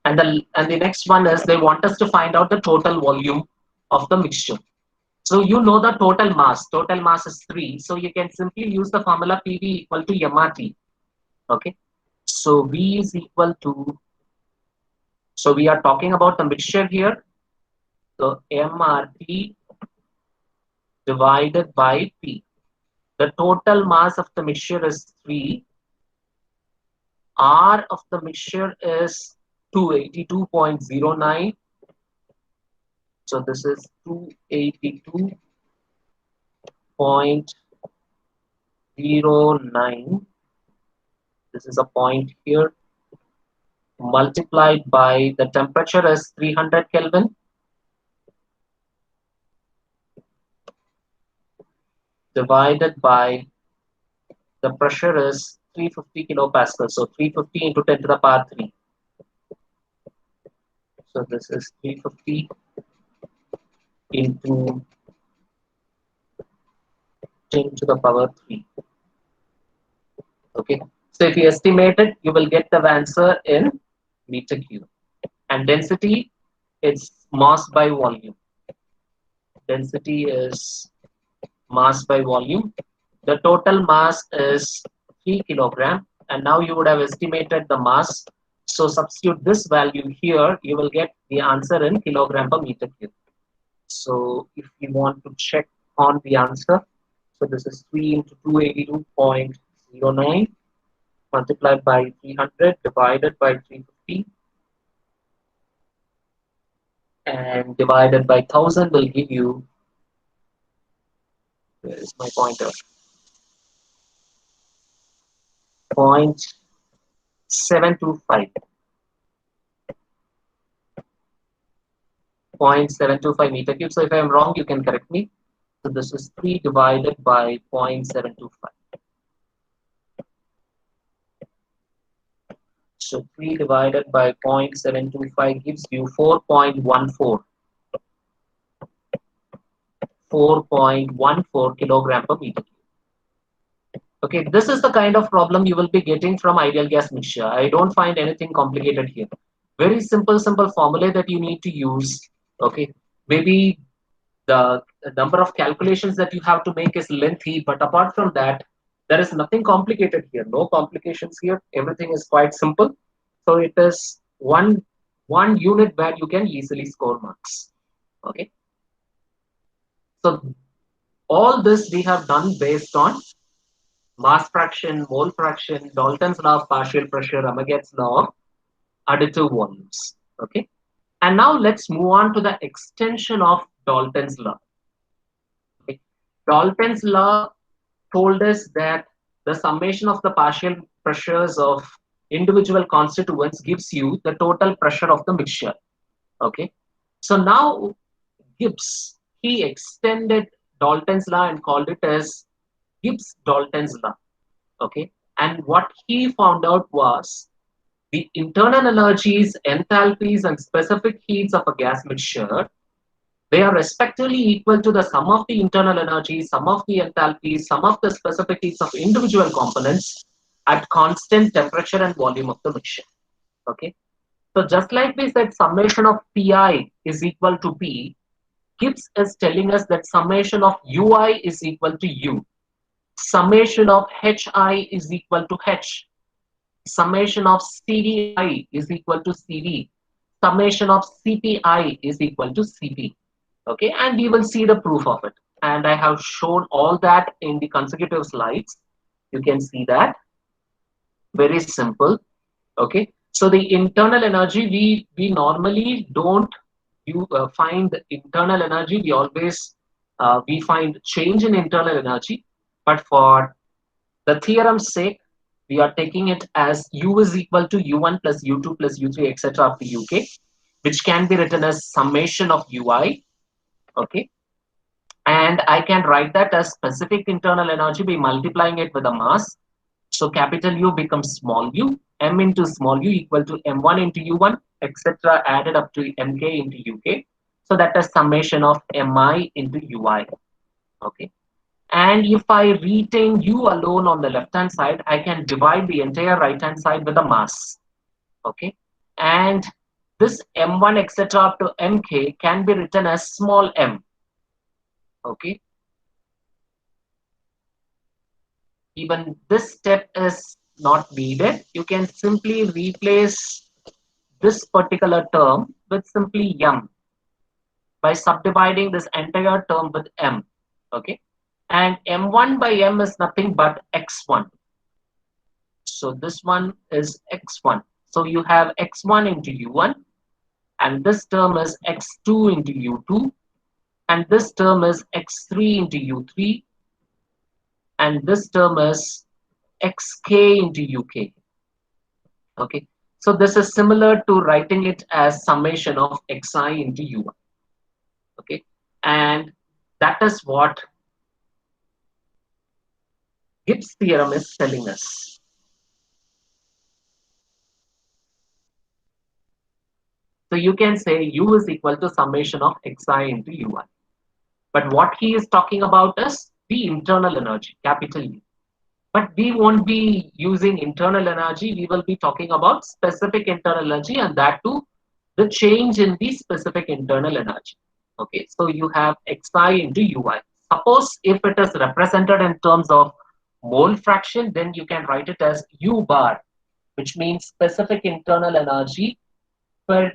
And the next one is they want us to find out the total volume of the mixture. So you know the total mass. Total mass is 3. So you can simply use the formula PV equal to MRT. Okay. So V is equal to, so we are talking about the mixture here. So MRT divided by P. The total mass of the mixture is 3. R of the mixture is 282.09. So this is 282.09. This is a point here, multiplied by the temperature is 300 Kelvin, divided by the pressure is 350 kilopascal. So 350 into 10 to the power 3. So this is 350 into 10 to the power 3. Okay. So if you estimate it, you will get the answer in meter cube. And density, it's mass by volume. Density is mass by volume. The total mass is 3 kilogram. And now you would have estimated the mass. So substitute this value here, you will get the answer in kilogram per meter cube. So if you want to check on the answer, so this is 3 into 282.09 multiplied by 300 divided by 350 and divided by 1000 will give you, where is my pointer, 0.725. 0.725 meter cube. So if I am wrong, you can correct me. So this is 3 divided by 0.725. So 3 divided by 0.725 gives you 4.14. 4.14 kilogram per meter cube. Okay, this is the kind of problem you will be getting from ideal gas mixture. I don't find anything complicated here. Very simple formula that you need to use. Okay, maybe the number of calculations that you have to make is lengthy, but apart from that, there is nothing complicated here. No complications here. Everything is quite simple. So it is one unit where you can easily score marks. Okay. So all this we have done based on mass fraction, mole fraction, Dalton's law of partial pressure, Amagat's law of additive volumes. Okay. And now let's move on to the extension of Dalton's law. Okay. Dalton's law told us that the summation of the partial pressures of individual constituents gives you the total pressure of the mixture. Okay. So now Gibbs, he extended Dalton's law and called it as Gibbs Dalton's law. Okay. And what he found out was the internal energies, enthalpies, and specific heats of a gas mixture, they are respectively equal to the sum of the internal energies, sum of the enthalpies, sum of the specific heats of individual components at constant temperature and volume of the mixture. Okay. So just like we said, summation of Pi is equal to P, Gibbs is telling us that summation of Ui is equal to U. Summation of Hi is equal to H. Summation of CDI is equal to CV. Summation of CPI is equal to CP. Okay, and we will see the proof of it. And I have shown all that in the consecutive slides. You can see that. Very simple. Okay, so the internal energy, we normally don't find the internal energy. We always we find change in internal energy, but for the theorem's sake, we are taking it as U is equal to U1 plus U2 plus U3 etc. up to UK, which can be written as summation of UI. Okay, and I can write that as specific internal energy by multiplying it with a mass. So capital U becomes small u, m into small u equal to m1 into u1, etc. added up to mk into uk. So that is summation of mi into ui. Okay. And if I retain U alone on the left hand side, I can divide the entire right hand side with the mass. Okay. And this M1 etc. up to Mk can be written as small m. Okay. Even this step is not needed. You can simply replace this particular term with simply m by subdividing this entire term with m. Okay. And m1 by m is nothing but x1. So this one is x1. So you have x1 into u1, and this term is x2 into u2, and this term is x3 into u3, and this term is xk into uk. Okay, so this is similar to writing it as summation of xi into u1. Okay, and that is what Gibbs theorem is telling us. So you can say u is equal to summation of xi into u1. But what he is talking about is the internal energy, capital U. But we won't be using internal energy. We will be talking about specific internal energy, and that too, the change in the specific internal energy. Okay, so you have xi into ui. Suppose if it is represented in terms of mole fraction, then you can write it as u bar, which means specific internal energy per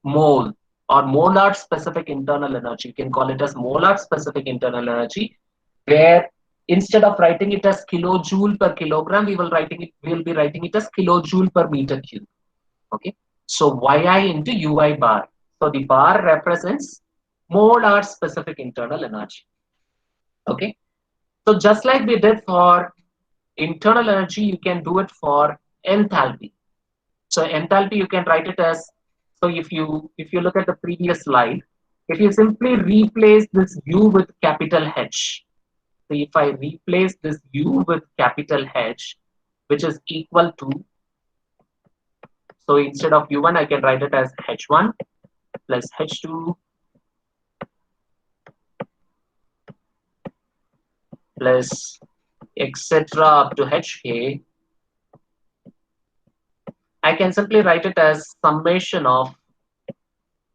mole, or molar specific internal energy. You can call it as molar specific internal energy, where instead of writing it as kilojoule per kilogram, we will be writing it as kilojoule per meter cube. Okay. So yi into ui bar. So the bar represents molar specific internal energy. Okay. So just like we did for internal energy, you can do it for enthalpy. So enthalpy, you can write it as, so if you look at the previous slide, if you simply replace this U with capital H, so if I replace this U with capital H, which is equal to, so instead of U1, I can write it as H1 plus H2 plus etc. up to HK, I can simply write it as summation of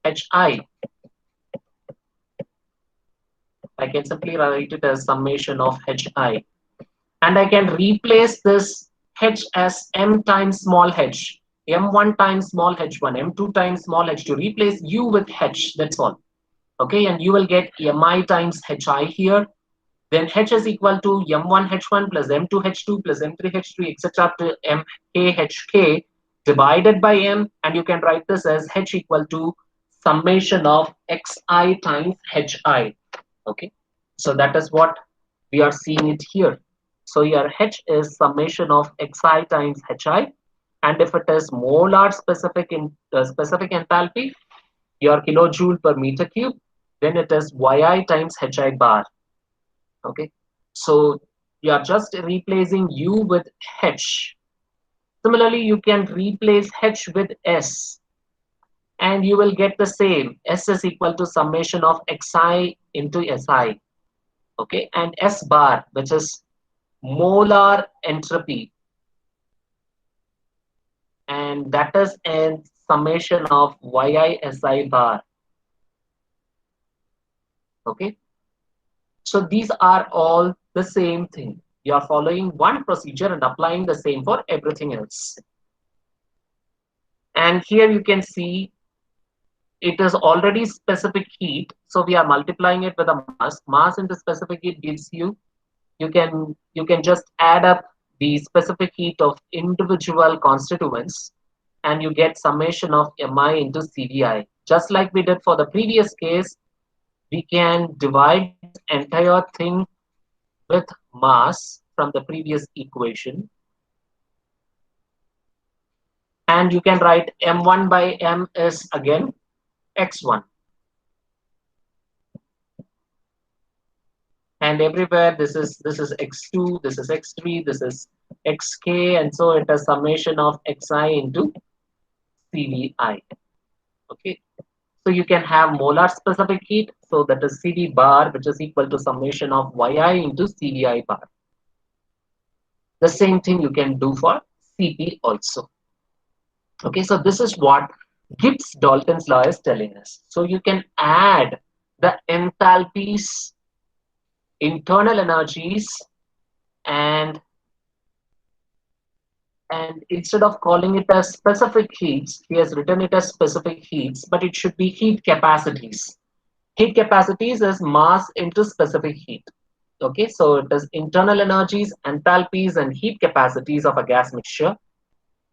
HI. I can simply write it as summation of HI. And I can replace this h as m times small h, m1 times small h1, m2 times small h2. Replace u with h, that's all. Okay, and you will get mi times hi here. Then h is equal to m1 h1 plus m2 h2 plus m3 h3 etc. up to mk hk divided by m, and you can write this as h equal to summation of xi times hi. Okay, so that is what we are seeing it here. So your H is summation of xi times hi, and if it is molar specific in specific enthalpy, your kilojoule per meter cube, then it is yi times hi bar. Okay, so you are just replacing u with h. Similarly, you can replace h with s, and you will get the same. S is equal to summation of xi into si. Okay, and s bar, which is molar entropy, and that is a summation of yi bar. Okay, so these are all the same thing. You are following one procedure and applying the same for everything else. And here you can see it is already specific heat, so we are multiplying it with a mass into specific heat gives you, you can just add up the specific heat of individual constituents, and you get summation of mi into cvi. Just like we did for the previous case, we can divide this entire thing with mass from the previous equation, and you can write m1 by m is again x1, and everywhere this is x2, this is x3, this is xk, and so it is summation of xi into cvi. Okay, So you can have molar specific heat. So that is CD bar, which is equal to summation of Yi into CVI bar. The same thing you can do for CP also. Okay, so this is what Gibbs Dalton's law is telling us. So you can add the enthalpies, internal energies, and instead of calling it as specific heats, he has written it as specific heats, but it should be heat capacities. Heat capacities is mass into specific heat. Okay, so it is internal energies, enthalpies, and heat capacities of a gas mixture.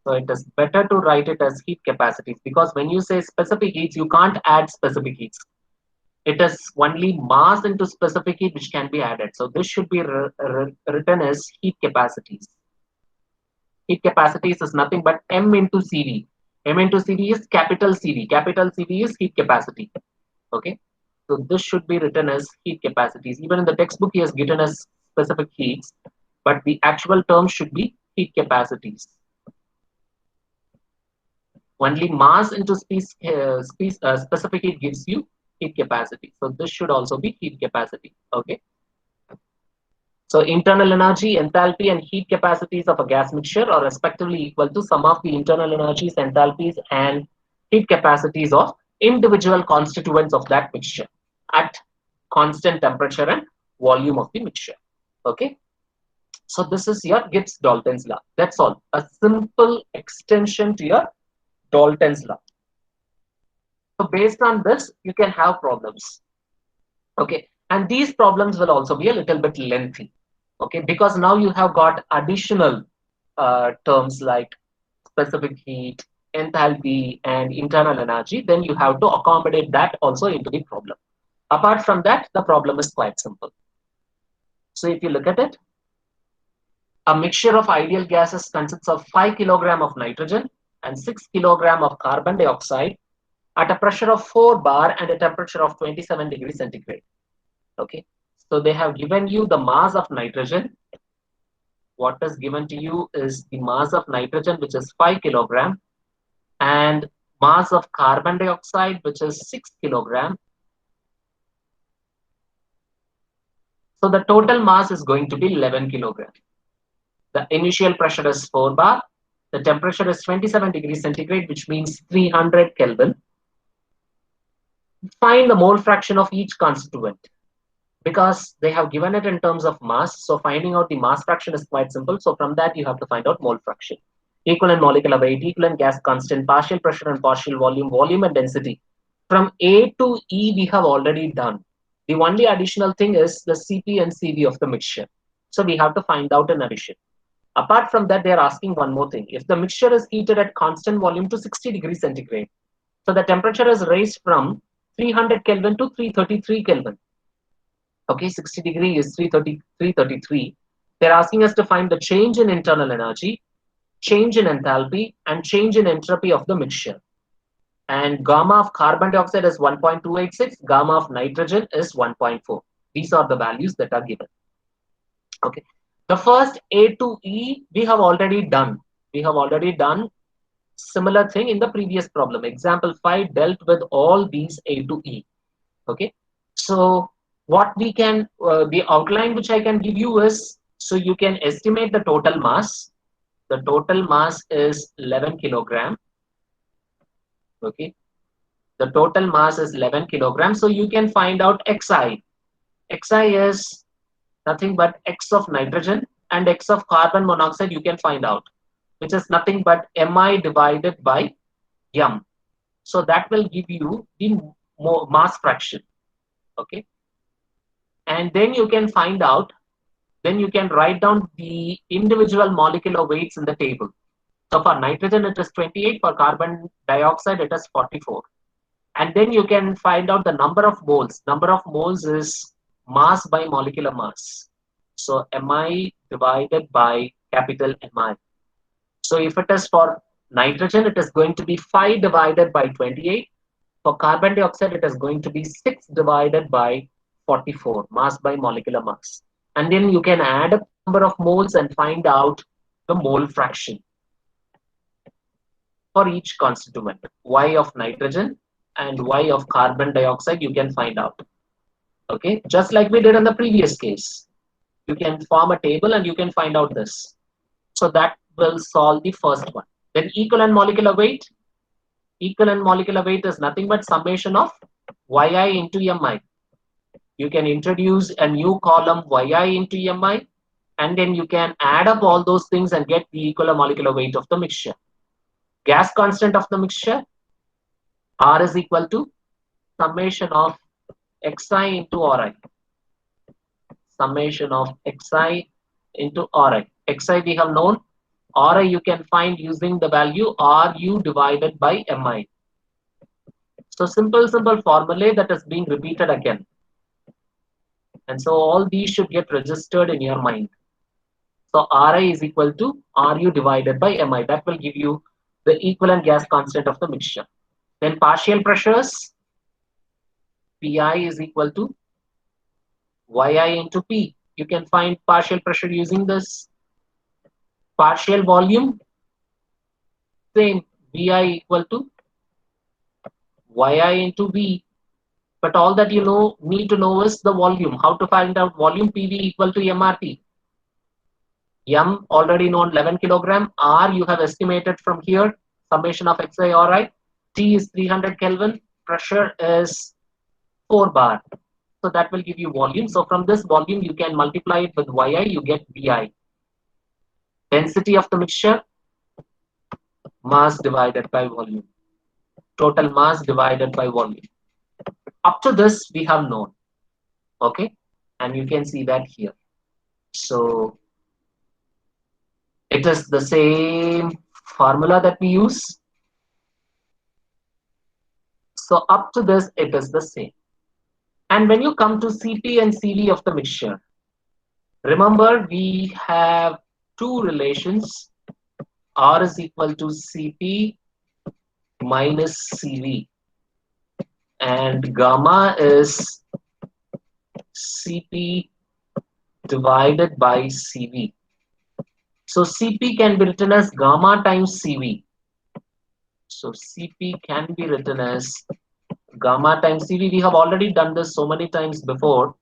So it is better to write it as heat capacities, because when you say specific heats, you can't add specific heats. It is only mass into specific heat which can be added. So this should be written as heat capacities. Heat capacities is nothing but M into CV. M into CV is capital CV. Capital CV is heat capacity. Okay. So this should be written as heat capacities. Even in the textbook, he has given us specific heats, but the actual term should be heat capacities. Only mass into specific heat gives you heat capacity. So this should also be heat capacity. Okay. So internal energy, enthalpy, and heat capacities of a gas mixture are respectively equal to sum of the internal energies, enthalpies, and heat capacities of individual constituents of that mixture at constant temperature and volume of the mixture. Okay. So this is your Gibbs Dalton's law. That's all. A simple extension to your Dalton's law. So based on this, you can have problems. Okay. And these problems will also be a little bit lengthy. Okay. Because now you have got additional terms like specific heat, enthalpy, and internal energy. Then you have to accommodate that also into the problem. Apart from that, the problem is quite simple. So if you look at it, a mixture of ideal gases consists of 5 kg of nitrogen and 6 kg of carbon dioxide at a pressure of 4 bar and a temperature of 27 degrees centigrade. Okay, so they have given you the mass of nitrogen. What is given to you is the mass of nitrogen, which is 5 kg, and mass of carbon dioxide, which is 6 kg. So the total mass is going to be 11 kg. The initial pressure is 4 bar. The temperature is 27 degrees centigrade, which means 300 Kelvin. Find the mole fraction of each constituent, because they have given it in terms of mass. So finding out the mass fraction is quite simple. So from that, you have to find out mole fraction. Equivalent molecular weight, equivalent gas constant, partial pressure and partial volume, volume and density. From A to E, we have already done. The only additional thing is the Cp and Cv of the mixture. So we have to find out in addition. Apart from that, they are asking one more thing. If the mixture is heated at constant volume to 60 degrees centigrade, so the temperature is raised from 300 Kelvin to 333 Kelvin. Okay, 60 degree is 333. They're asking us to find the change in internal energy, change in enthalpy, and change in entropy of the mixture. And gamma of carbon dioxide is 1.286, gamma of nitrogen is 1.4. These are the values that are given. Okay. The first A to E, we have already done. We have already done similar thing in the previous problem. Example 5 dealt with all these A to E. Okay. So what we can, the outline which I can give you is, so you can estimate the total mass. The total mass is 11 kilogram. Okay. The total mass is 11 kilograms. So you can find out Xi. Xi is nothing but X of nitrogen, and X of carbon monoxide you can find out, which is nothing but Mi divided by M. So that will give you the mass fraction. Okay. And then you can find out, then you can write down the individual molecular weights in the table. So for nitrogen, it is 28. For carbon dioxide, it is 44. And then you can find out the number of moles. Number of moles is mass by molecular mass. So Mi divided by capital Mi. So if it is for nitrogen, it is going to be 5 divided by 28. For carbon dioxide, it is going to be 6 divided by 44, mass by molecular mass. And then you can add up the number of moles and find out the mole fraction for each constituent. Y of nitrogen and Y of carbon dioxide you can find out. Okay, just like we did in the previous case. You can form a table and you can find out this. So that will solve the first one. Then equivalent molecular weight. Equivalent molecular weight is nothing but summation of Yi into Mi. You can introduce a new column Yi into Mi, and then you can add up all those things and get the equivalent molecular weight of the mixture. Gas constant of the mixture, R is equal to summation of Xi into Ri. Summation of Xi into Ri. Xi we have known, Ri you can find using the value Ru divided by Mi. So simple formulae that is being repeated again. And so all these should get registered in your mind. So Ri is equal to Ru divided by Mi. That will give you the equivalent gas constant of the mixture. Then partial pressures, Pi is equal to Yi into P. You can find partial pressure using this. Partial volume, same, Vi equal to Yi into V. But all that you need to know is the volume. How to find out volume? PV equal to MRT. M already known 11 kilogram. R you have estimated from here. Summation of Xi Ri. T is 300 Kelvin. Pressure is 4 bar. So that will give you volume. So from this volume you can multiply it with Yi. You get Vi. Density of the mixture. Mass divided by volume. Total mass divided by volume. Up to this we have known. Okay. And you can see that here. So it is the same formula that we use. So up to this, it is the same. And when you come to Cp and Cv of the mixture, remember we have two relations. R is equal to Cp minus Cv. And gamma is Cp divided by Cv. So Cp can be written as gamma times Cv. So Cp can be written as gamma times Cv. We have already done this so many times before.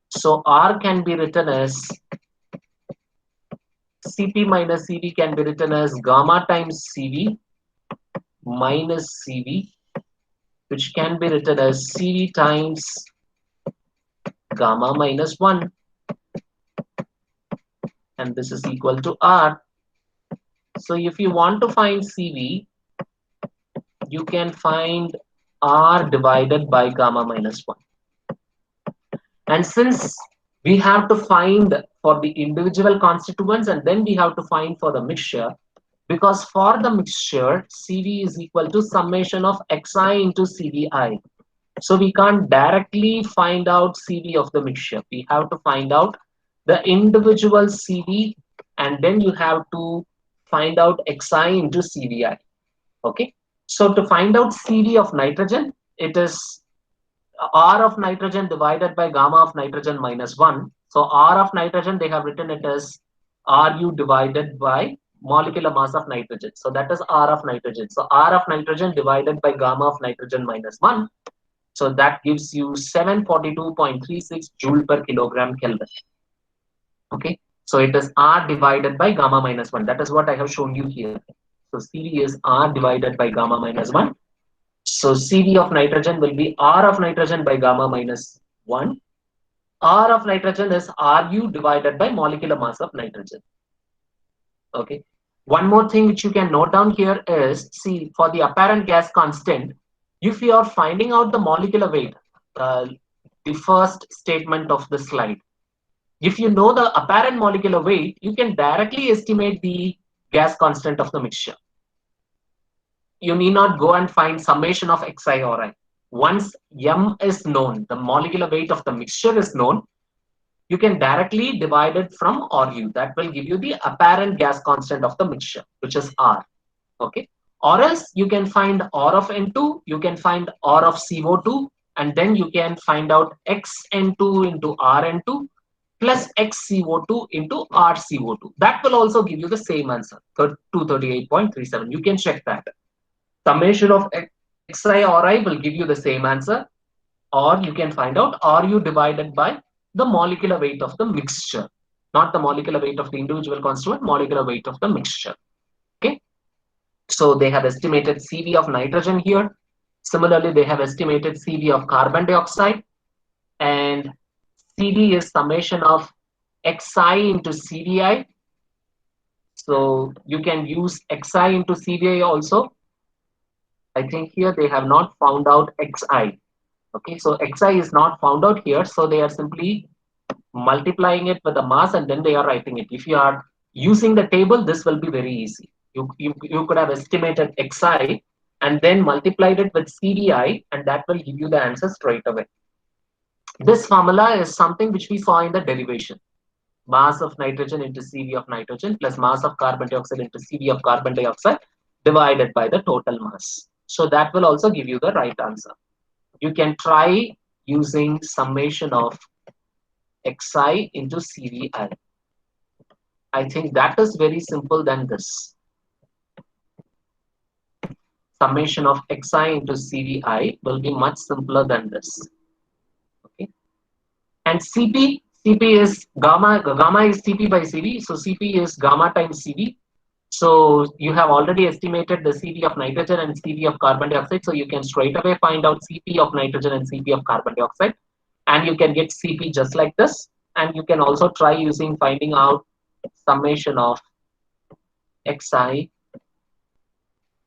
So R can be written as Cp minus Cv can be written as gamma times Cv minus Cv, which can be written as Cv times gamma minus 1. And this is equal to R. So if you want to find Cv, you can find R divided by gamma minus 1. And since we have to find for the individual constituents and then we have to find for the mixture, because for the mixture, Cv is equal to summation of Xi into Cvi. So we can't directly find out Cv of the mixture. We have to find out the individual Cv and then you have to find out Xi into Cvi. Okay. So to find out Cv of nitrogen, it is R of nitrogen divided by gamma of nitrogen minus 1. So R of nitrogen, they have written it as Ru divided by molecular mass of nitrogen. So that is R of nitrogen. So R of nitrogen divided by gamma of nitrogen minus 1. So that gives you 742.36 joule per kilogram Kelvin. Okay. So it is R divided by gamma minus 1. That is what I have shown you here. So Cv is R divided by gamma minus 1. So Cv of nitrogen will be R of nitrogen by gamma minus 1. R of nitrogen is Ru divided by molecular mass of nitrogen. Okay. One more thing which you can note down here is, see, for the apparent gas constant, if you are finding out the molecular weight, the first statement of the slide, if you know the apparent molecular weight, you can directly estimate the gas constant of the mixture. You need not go and find summation of Xi or I. Once M is known, the molecular weight of the mixture is known, you can directly divide it from Ru. That will give you the apparent gas constant of the mixture, which is R. Okay. Or else you can find R of N2, you can find R of CO2, and then you can find out Xn2 into Rn2 plus XCO2 into RCO2. That will also give you the same answer, 238.37. You can check that. Summation of xi or I will give you the same answer, or you can find out Ru divided by the molecular weight of the mixture, not the molecular weight of the individual constituent, molecular weight of the mixture. Okay, so they have estimated Cv of nitrogen here. Similarly, they have estimated Cv of carbon dioxide, and Cv is summation of xi into Cvi. So you can use xi into Cvi also. I think here they have not found out xi. Okay, so xi is not found out here, so they are simply multiplying it with the mass and then they are writing it. If you are using the table, this will be very easy. You could have estimated xi and then multiplied it with CDI, and that will give you the answer straight away. This formula is something which we saw in the derivation. Mass of nitrogen into CV of nitrogen plus mass of carbon dioxide into CV of carbon dioxide divided by the total mass. So that will also give you the right answer. You can try using summation of xi into CVI. I think that is very simple than this. Summation of xi into CVI will be much simpler than this. Okay. And CP is gamma is CP by CV. So CP is gamma times CV. So you have already estimated the CV of nitrogen and CV of carbon dioxide. So you can straight away find out CP of nitrogen and CP of carbon dioxide. And you can get CP just like this. And you can also try using finding out summation of xi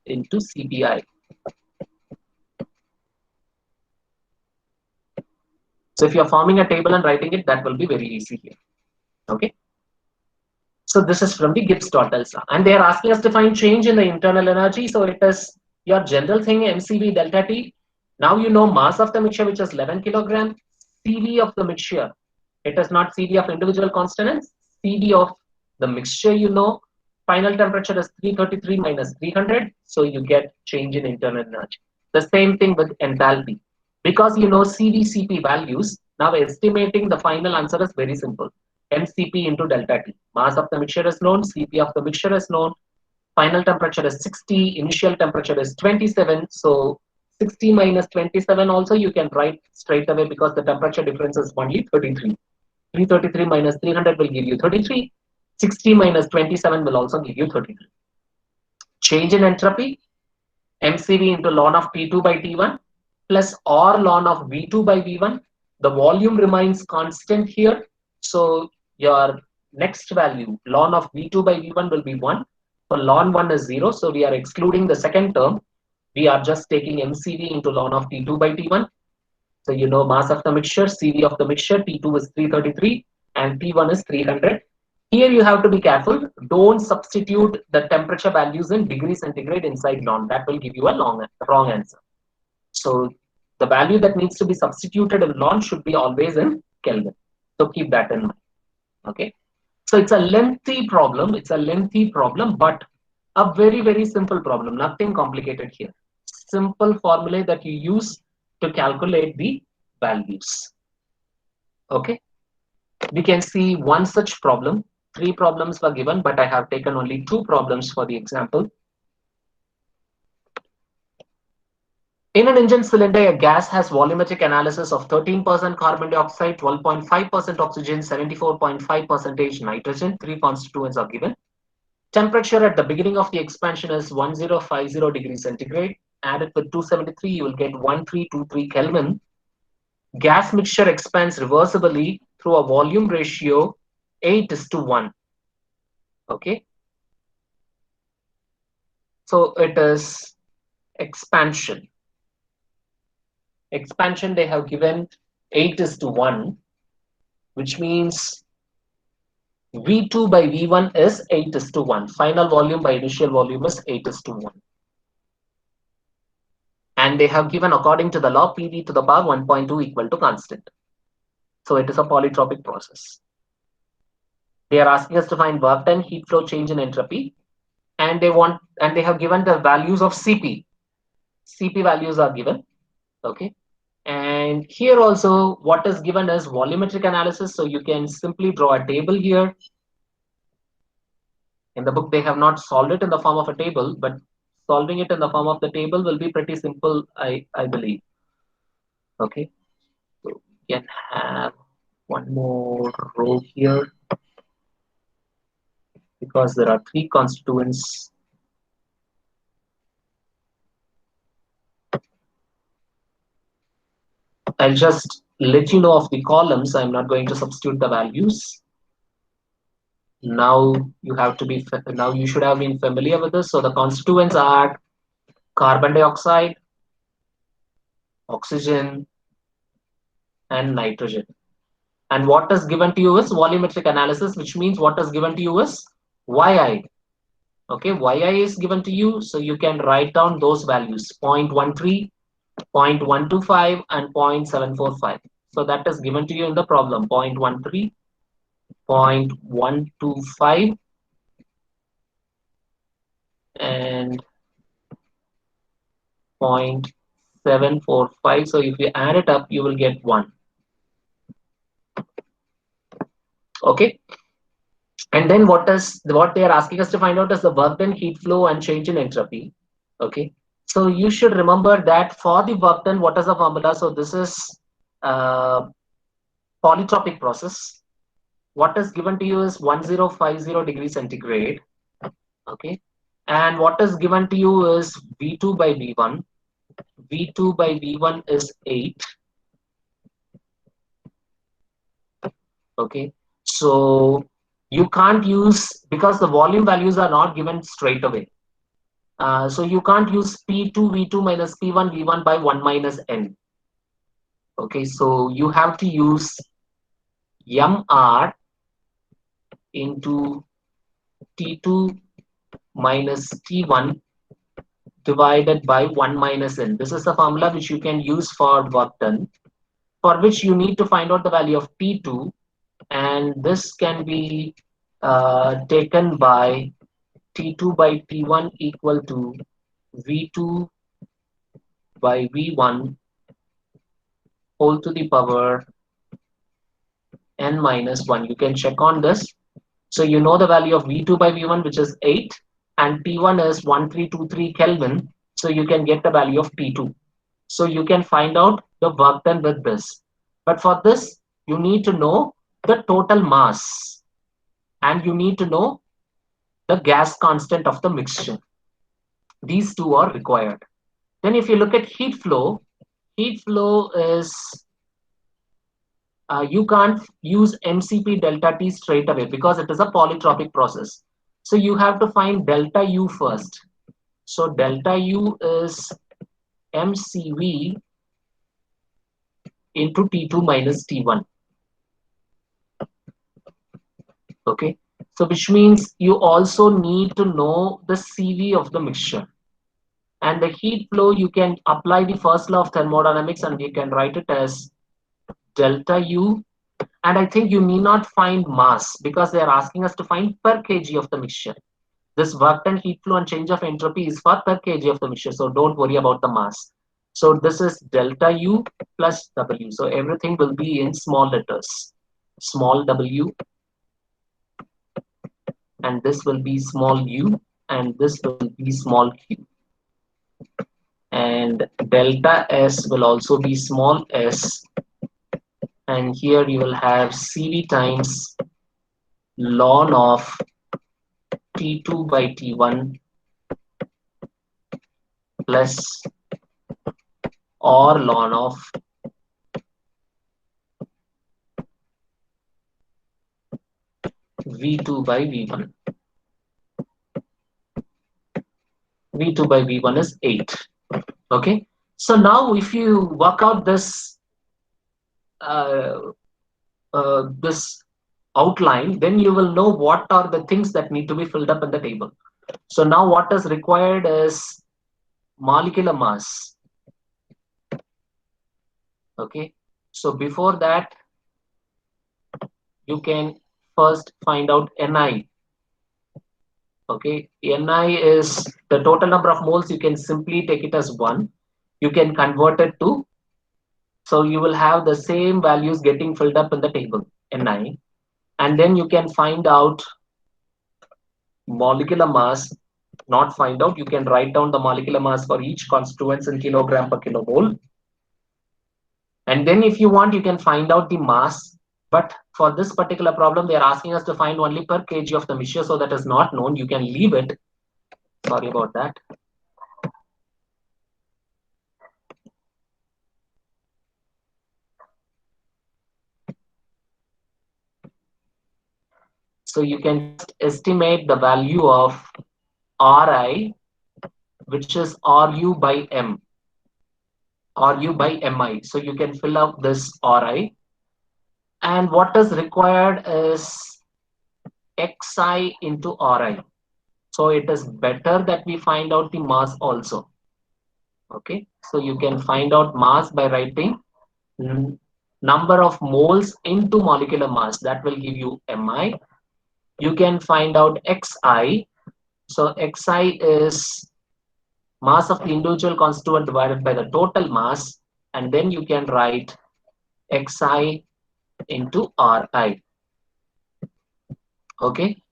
into CPI. So if you're forming a table and writing it, that will be very easy here. Okay. So this is from the Gibbs Dalton, and they are asking us to find change in the internal energy. So it is your general thing, MCV delta T. Now you know mass of the mixture, which is 11 kilogram. CV of the mixture. It is not CV of individual constants. CV of the mixture, you know. Final temperature is 333 minus 300. So you get change in internal energy. The same thing with enthalpy. Because you know CV, CP values, now estimating the final answer is very simple. MCP into delta T. Mass of the mixture is known, CP of the mixture is known, final temperature is 60, initial temperature is 27. So 60 minus 27 also you can write straight away because the temperature difference is only 33. 333 minus 300 will give you 33. 60 minus 27 will also give you 33. Change in entropy, MCV into ln of T2 by T1 plus or ln of V2 by V1. The volume remains constant here. So your next value, ln of V2 by V1 will be 1. So ln 1 is 0. So we are excluding the second term. We are just taking MCV into ln of T2 by T1. So you know mass of the mixture, CV of the mixture, T2 is 333 and T1 is 300. Here you have to be careful. Don't substitute the temperature values in degree centigrade inside ln. That will give you a wrong answer. So the value that needs to be substituted in ln should be always in Kelvin. So keep that in mind. Okay. So it's a lengthy problem. It's a lengthy problem, but a very, very simple problem. Nothing complicated here. Simple formulae that you use to calculate the values. Okay. We can see one such problem. 3 problems were given, but I have taken only 2 problems for the example. In an engine cylinder, a gas has volumetric analysis of 13% carbon dioxide, 12.5% oxygen, 74.5% nitrogen. 3 constituents are given. Temperature at the beginning of the expansion is 1050 degrees centigrade. Added with 273, you will get 1323 Kelvin. Gas mixture expands reversibly through a volume ratio 8:1. Okay. So it is expansion. Expansion they have given 8:1, which means V2 by V1 is 8:1. Final volume by initial volume is 8:1. And they have given according to the law PV to the power 1.2 equal to constant. So it is a polytropic process. They are asking us to find work done, heat flow change in entropy, and they have given the values of CP. CP values are given. Okay. And here also what is given is volumetric analysis. So you can simply draw a table here. In the book, they have not solved it in the form of a table, but solving it in the form of the table will be pretty simple, I believe. Okay, so we can have one more row here because there are three constituents. I'll just let you know of the columns. I'm not going to substitute the values. Now now you should have been familiar with this. So the constituents are carbon dioxide, oxygen, and nitrogen. And what is given to you is volumetric analysis, which means what is given to you is yi. Okay, yi is given to you, so you can write down those values: 0.13, 0.125, and 0.745. So that is given to you in the problem: 0.13, 0.125, and 0.745. So if you add it up, you will get 1. Okay. And then what they are asking us to find out is the work done, heat flow, and change in entropy. Okay. So you should remember that for the work done, what is the formula? So this is uh, polytropic process. What is given to you is 1050 degrees centigrade. Okay. And what is given to you is V2 by V1. V2 by V1 is 8. Okay. So you can't use, because the volume values are not given straight away. So you can't use P2 V2 minus P1 V1 by 1 minus N. Okay, so you have to use MR into T2 minus T1 divided by 1 minus N. This is the formula which you can use for work done, for which you need to find out the value of T2, and this can be taken by T2 by T1 equal to V2 by V1 whole to the power n minus 1. You can check on this. So you know the value of V2 by V1, which is 8, and T1 is 1323 Kelvin. So you can get the value of T2. So you can find out the work done with this. But for this, you need to know the total mass, and you need to know the gas constant of the mixture. These two are required. Then if you look at heat flow is you can't use MCP delta T straight away because it is a polytropic process. So you have to find delta U first. So delta U is MCV into T2 minus T1. Okay. So which means you also need to know the CV of the mixture. And the heat flow, you can apply the first law of thermodynamics and you can write it as delta U. And I think you need not find mass because they are asking us to find per kg of the mixture. This work done, heat flow, and change of entropy is for per kg of the mixture. So don't worry about the mass. So this is delta U plus W. So everything will be in small letters. Small w, and this will be small u, and this will be small q. And delta S will also be small s. And here you will have CV times ln of T2 by T1 plus or ln of V2 by V1. V2 by V1 is 8. Okay. So now if you work out this this outline, then you will know what are the things that need to be filled up in the table. So now what is required is molecular mass. Okay. So before that, you can first find out Ni. Okay, Ni is the total number of moles. You can simply take it as 1. You can convert it to, so you will have the same values getting filled up in the table, Ni. And then you can find out molecular mass. not find out. You can write down the molecular mass for each constituents in kilogram per kilomole. And then if you want, you can find out the mass. But for this particular problem, they are asking us to find only per kg of the mixture. So that is not known. You can leave it. Sorry about that. So you can just estimate the value of Ri, which is Ru by M, Ru by Mi. So you can fill out this Ri. And what is required is Xi into Ri. So it is better that we find out the mass also. Okay. So you can find out mass by writing number of moles into molecular mass. That will give you Mi. You can find out Xi. So Xi is mass of the individual constituent divided by the total mass, and then you can write Xi into Ri. Okay,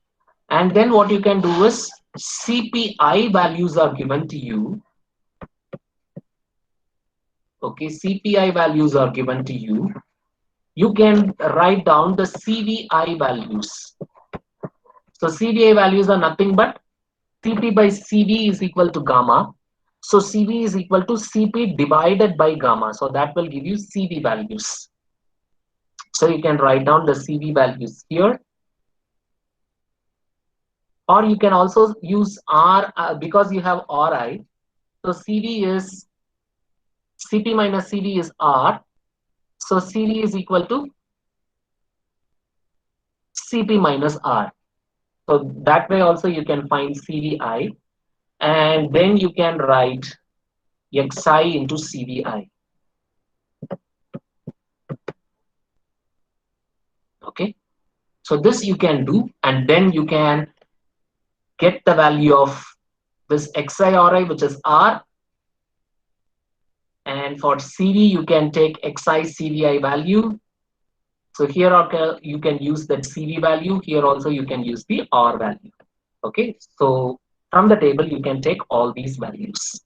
and then what you can do is CPI values are given to you. Okay, CPI values are given to you. You can write down the CVI values. So CVI values are nothing but Cp by Cv is equal to gamma. So Cv is equal to Cp divided by gamma. So that will give you Cv values. So you can write down the Cv values here. Or you can also use R because you have Ri. So Cv is Cp minus Cv is R. So Cv is equal to Cp minus R. So that way also you can find Cvi, and then you can write Xi into Cvi. Okay. So this you can do, and then you can get the value of this XI which is R. And for CV, you can take XI CVI value. So here you can use that CV value. Here also you can use the R value. Okay. So from the table, you can take all these values.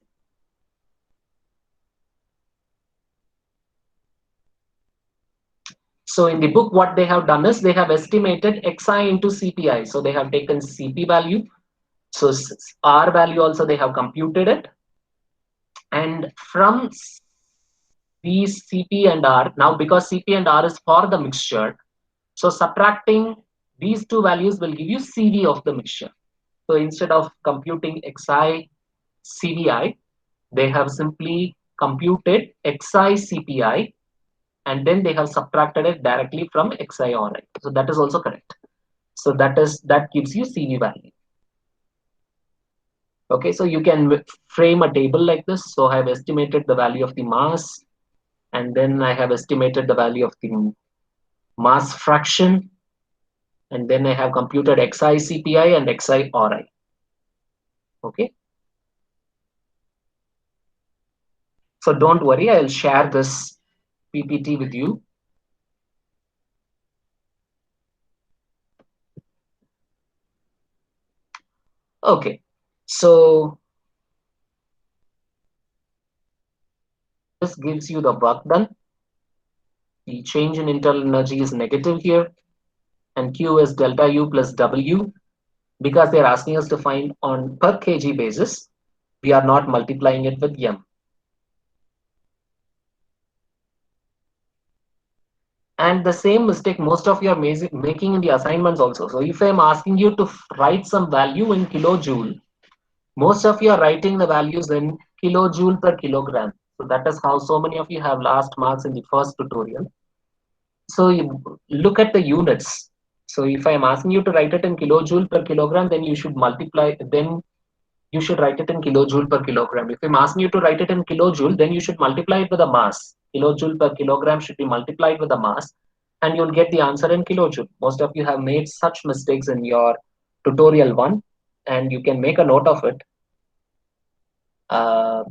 So in the book, what they have done is they have estimated Xi into CPI. So they have taken CP value. So R value also they have computed it. And from these Cp and R, now because Cp and R is for the mixture, so subtracting these two values will give you Cv of the mixture. So instead of computing Xi Cvi, they have simply computed Xi Cpi, and then they have subtracted it directly from Xi Ri. So that is also correct. So that gives you Cv value. Okay, so you can frame a table like this. So I have estimated the value of the mass, and then I have estimated the value of the mass fraction, and then I have computed Xi Cpi and Xi Ri. Okay. So don't worry, I'll share this PPT with you. Okay. So this gives you the work done. The change in internal energy is negative here, and Q is delta U plus W. Because they're asking us to find on per kg basis, we are not multiplying it with M. And the same mistake most of you are making in the assignments also. So if I'm asking you to write some value in kilojoule, most of you are writing the values in kilojoule per kilogram. So that is how so many of you have lost marks in the first tutorial. So you look at the units. So if I'm asking you to write it in kilojoule per kilogram, then you should multiply, then you should write it in kilojoule per kilogram. If I'm asking you to write it in kilojoule, then you should multiply it with a mass. Kilojoule per kilogram should be multiplied with a mass, and you'll get the answer in kilojoule. Most of you have made such mistakes in your tutorial 1, and you can make a note of it. So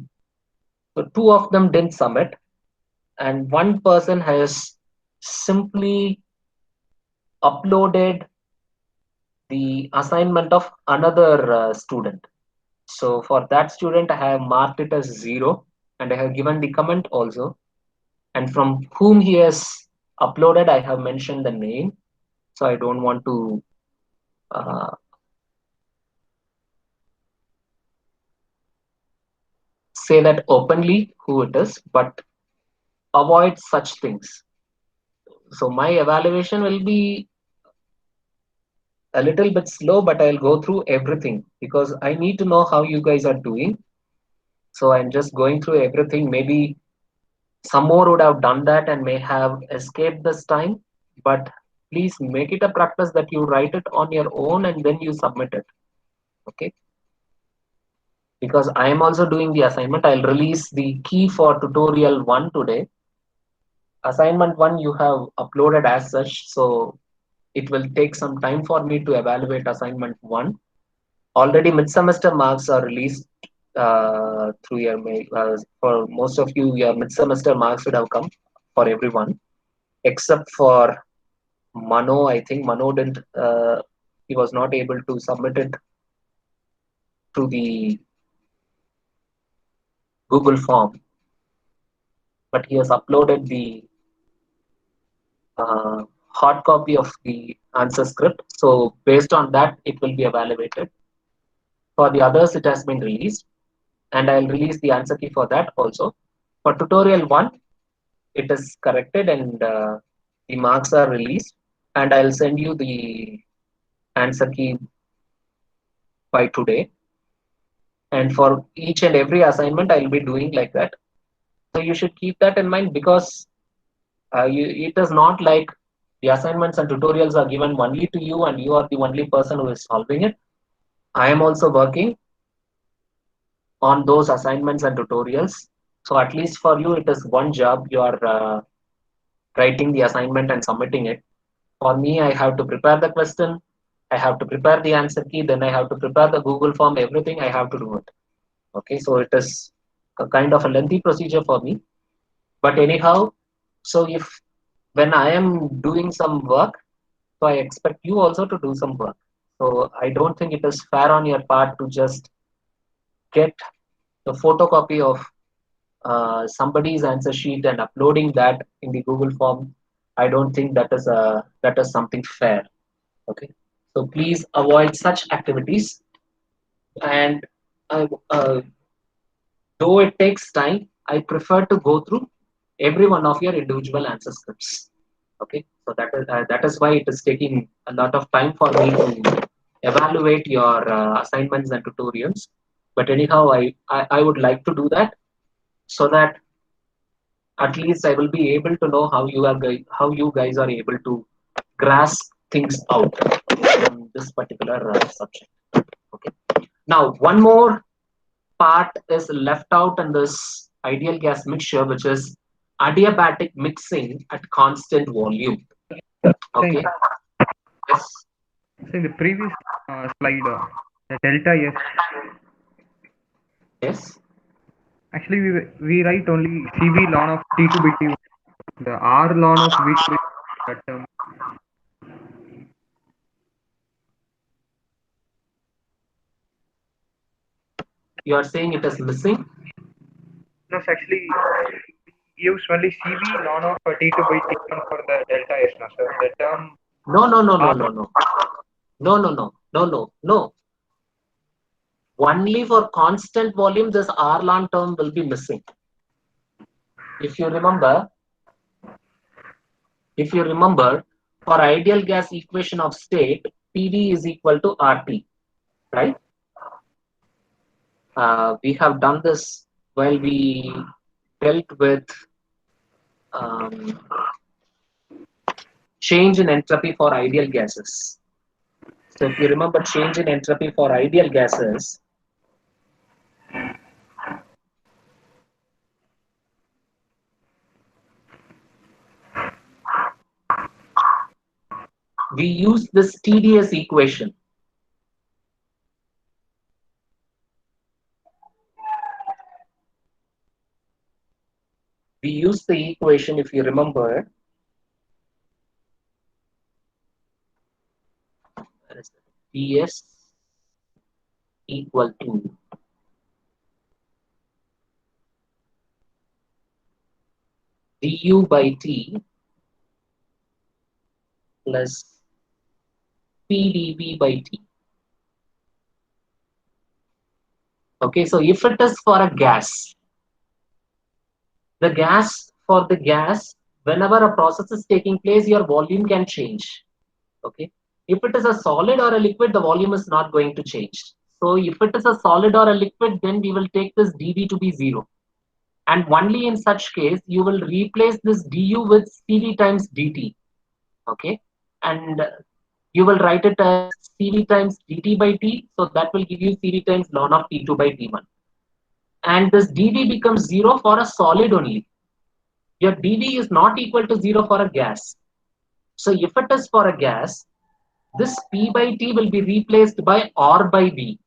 2 of them didn't submit, and 1 person has simply uploaded the assignment of another student. So for that student, I have marked it as 0 and I have given the comment also. And from whom he has uploaded, I have mentioned the name. So I don't want to uh, say that openly who it is, but avoid such things. So my evaluation will be a little bit slow, but I'll go through everything because I need to know how you guys are doing. So I'm just going through everything. Maybe some more would have done that and may have escaped this time, but please make it a practice that you write it on your own and then you submit it. Okay. Because I am also doing the assignment. I'll release the key for tutorial 1 today. Assignment 1 you have uploaded as such, so it will take some time for me to evaluate assignment 1. Already mid-semester marks are released through your mail. For most of you, your mid-semester marks would have come for everyone, except for Mano. I think Mano didn't. He was not able to submit it through the Google form, but he has uploaded the uh, hard copy of the answer script. So based on that, it will be evaluated. For the others, it has been released, and I'll release the answer key for that also. For tutorial 1, it is corrected and the marks are released, and I'll send you the answer key by today. And for each and every assignment, I'll be doing like that. So you should keep that in mind because it is not like the assignments and tutorials are given only to you and you are the only person who is solving it. I am also working on those assignments and tutorials. So at least for you, it is one job. You are writing the assignment and submitting it. For me, I have to prepare the question. I have to prepare the answer key. Then I have to prepare the Google form. Everything I have to do it. Okay, so it is a kind of a lengthy procedure for me. But anyhow, so if when I am doing some work, so I expect you also to do some work. So I don't think it is fair on your part to just get the photocopy of somebody's answer sheet and uploading that in the Google form. I don't think that is something fair. Okay, so please avoid such activities. And uh, though it takes time, I prefer to go through every one of your individual answer scripts. Okay, so that is why it is taking a lot of time for me to evaluate your assignments and tutorials. But anyhow, I would like to do that so that at least I will be able to know how you guys are able to grasp things out on this particular subject. Okay. Now, one more part is left out in this ideal gas mixture, which is adiabatic mixing at constant volume. So in Okay. Yes. so in the previous slide, the delta S, Yes. actually we write only CV ln of T2 by T1. The R ln of V2 is that term. You are saying it is missing? No, it's actually we use only CV ln of T2 by T1 for the delta S, no, sir. The term No, no, no, no, R, no, no. No, no, no, no, no, no. Only for constant volume, this R-lon term will be missing. If you remember, if you remember, for ideal gas equation of state, PV is equal to RT, right? We have done this while we dealt with um, change in entropy for ideal gases. So if you remember change in entropy for ideal gases, we use this TDS equation. We use the equation, if you remember, TS equal to du by t plus pdv by t. Okay, so if it is for a gas, for the gas, whenever a process is taking place, your volume can change. Okay, if it is a solid or a liquid, the volume is not going to change. So if it is a solid or a liquid, then we will take this dv to be 0. And only in such case, you will replace this du with cv times dt. Okay, and you will write it as cv times dt by t. So that will give you cv times ln of t2 by t1. And this dv becomes 0 for a solid only. Your dv is not equal to 0 for a gas. So if it is for a gas, this p by t will be replaced by r by v.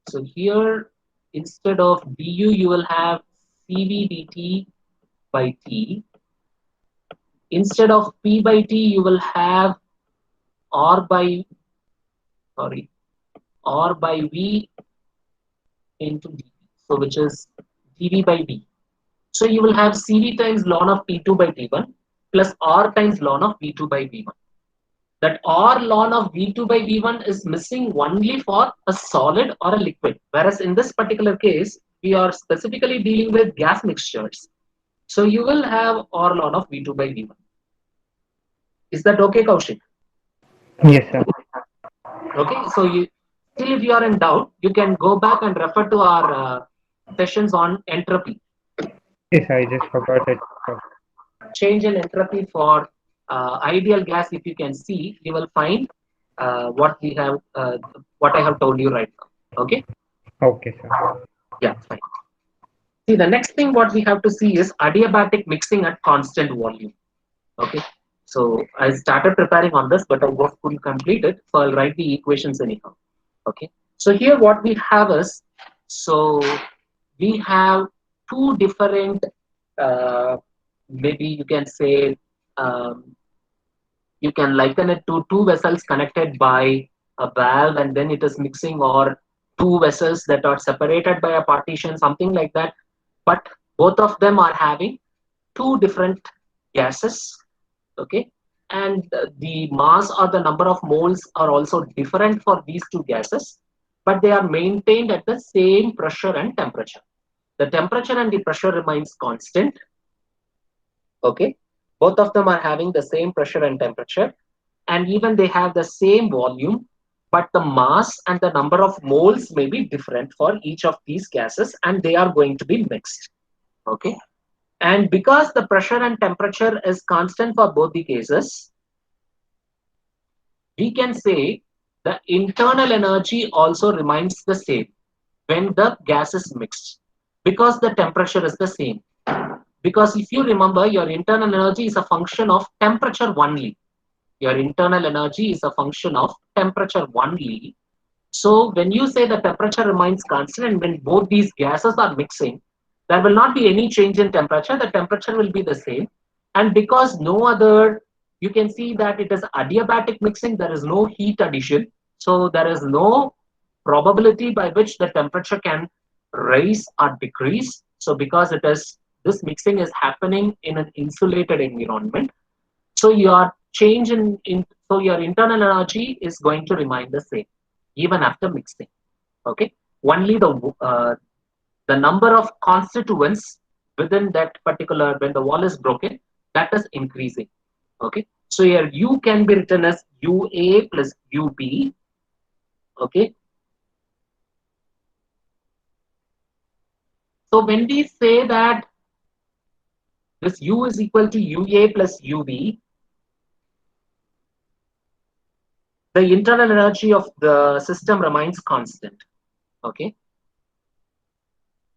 So here, instead of du, you will have cv dt by t. Instead of p by t, you will have r by sorry r by v into dv. So which is dv by v. So you will have cv times ln of t2 by t1 plus r times ln of v2 by v1. That r ln of v2 by v1 is missing only for a solid or a liquid. Whereas in this particular case, we are specifically dealing with gas mixtures. So you will have r ln of v2 by v1. Is that okay, Kaushik? Yes, sir. Okay, so you still, if you are in doubt, you can go back and refer to our sessions on entropy. Yes, I just forgot it. So, Change in entropy for ideal gas. If you can see, you will find what I have told you right now. Okay, okay, sir. yeah, fine. See, the next thing what we have to see is adiabatic mixing at constant volume. Okay, so I started preparing on this, but I couldn't complete it, so I'll write the equations anyhow. Okay, so here what we have is, so we have two different, uh, maybe you can say, um, you can liken it to two vessels connected by a valve, and then it is mixing, or two vessels that are separated by a partition, something like that. But both of them are having two different gases. Okay, and the mass or the number of moles are also different for these two gases, but they are maintained at the same pressure and temperature. The temperature and the pressure remains constant. Okay, both of them are having the same pressure and temperature, and even they have the same volume, but the mass and the number of moles may be different for each of these gases, and they are going to be mixed. Okay, and because the pressure and temperature is constant for both the cases, we can say the internal energy also remains the same when the gas is mixed, because the temperature is the same. Because if you remember, your internal energy is a function of temperature only. Your internal energy is a function of temperature only. So when you say the temperature remains constant, and when both these gases are mixing, there will not be any change in temperature. The temperature will be the same. And because no other, you can see that it is adiabatic mixing, there is no heat addition. So there is no probability by which the temperature can rise or decrease. So because it is, this mixing is happening in an insulated environment, so your change so your internal energy is going to remain the same even after mixing. Okay, only the number of constituents within that particular, when the wall is broken, that is increasing. Okay, so here u can be written as ua plus ub. Okay, so when we say that this u is equal to ua plus ub, the internal energy of the system remains constant. Okay,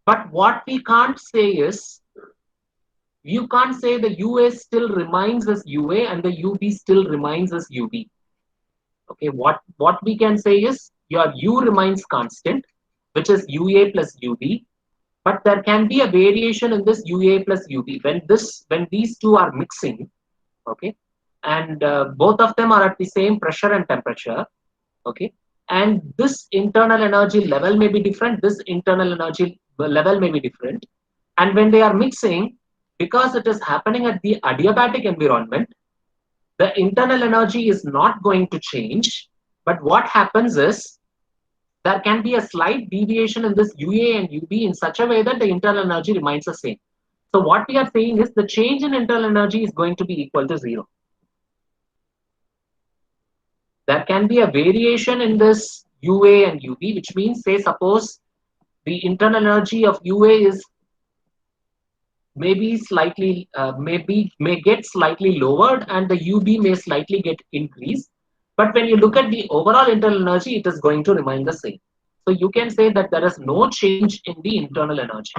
but what we can't say is, you can't say the ua still remains as ua and the ub still remains as ub. Okay, what we can say is your u remains constant, which is ua plus ub, but there can be a variation in this ua plus ub when these two are mixing. Okay, and both of them are at the same pressure and temperature. Okay, and this internal energy level may be different, this internal energy level may be different, And when they are mixing, because it is happening at the adiabatic environment, the internal energy is not going to change. But what happens is there can be a slight deviation in this UA and UB in such a way that the internal energy remains the same. So what we are saying is the change in internal energy is going to be equal to 0. There can be a variation in this UA and UB, which means, say, suppose the internal energy of UA is maybe slightly, may get slightly lowered, and the UB may slightly get increased. But when you look at the overall internal energy, it is going to remain the same. So you can say that there is no change in the internal energy.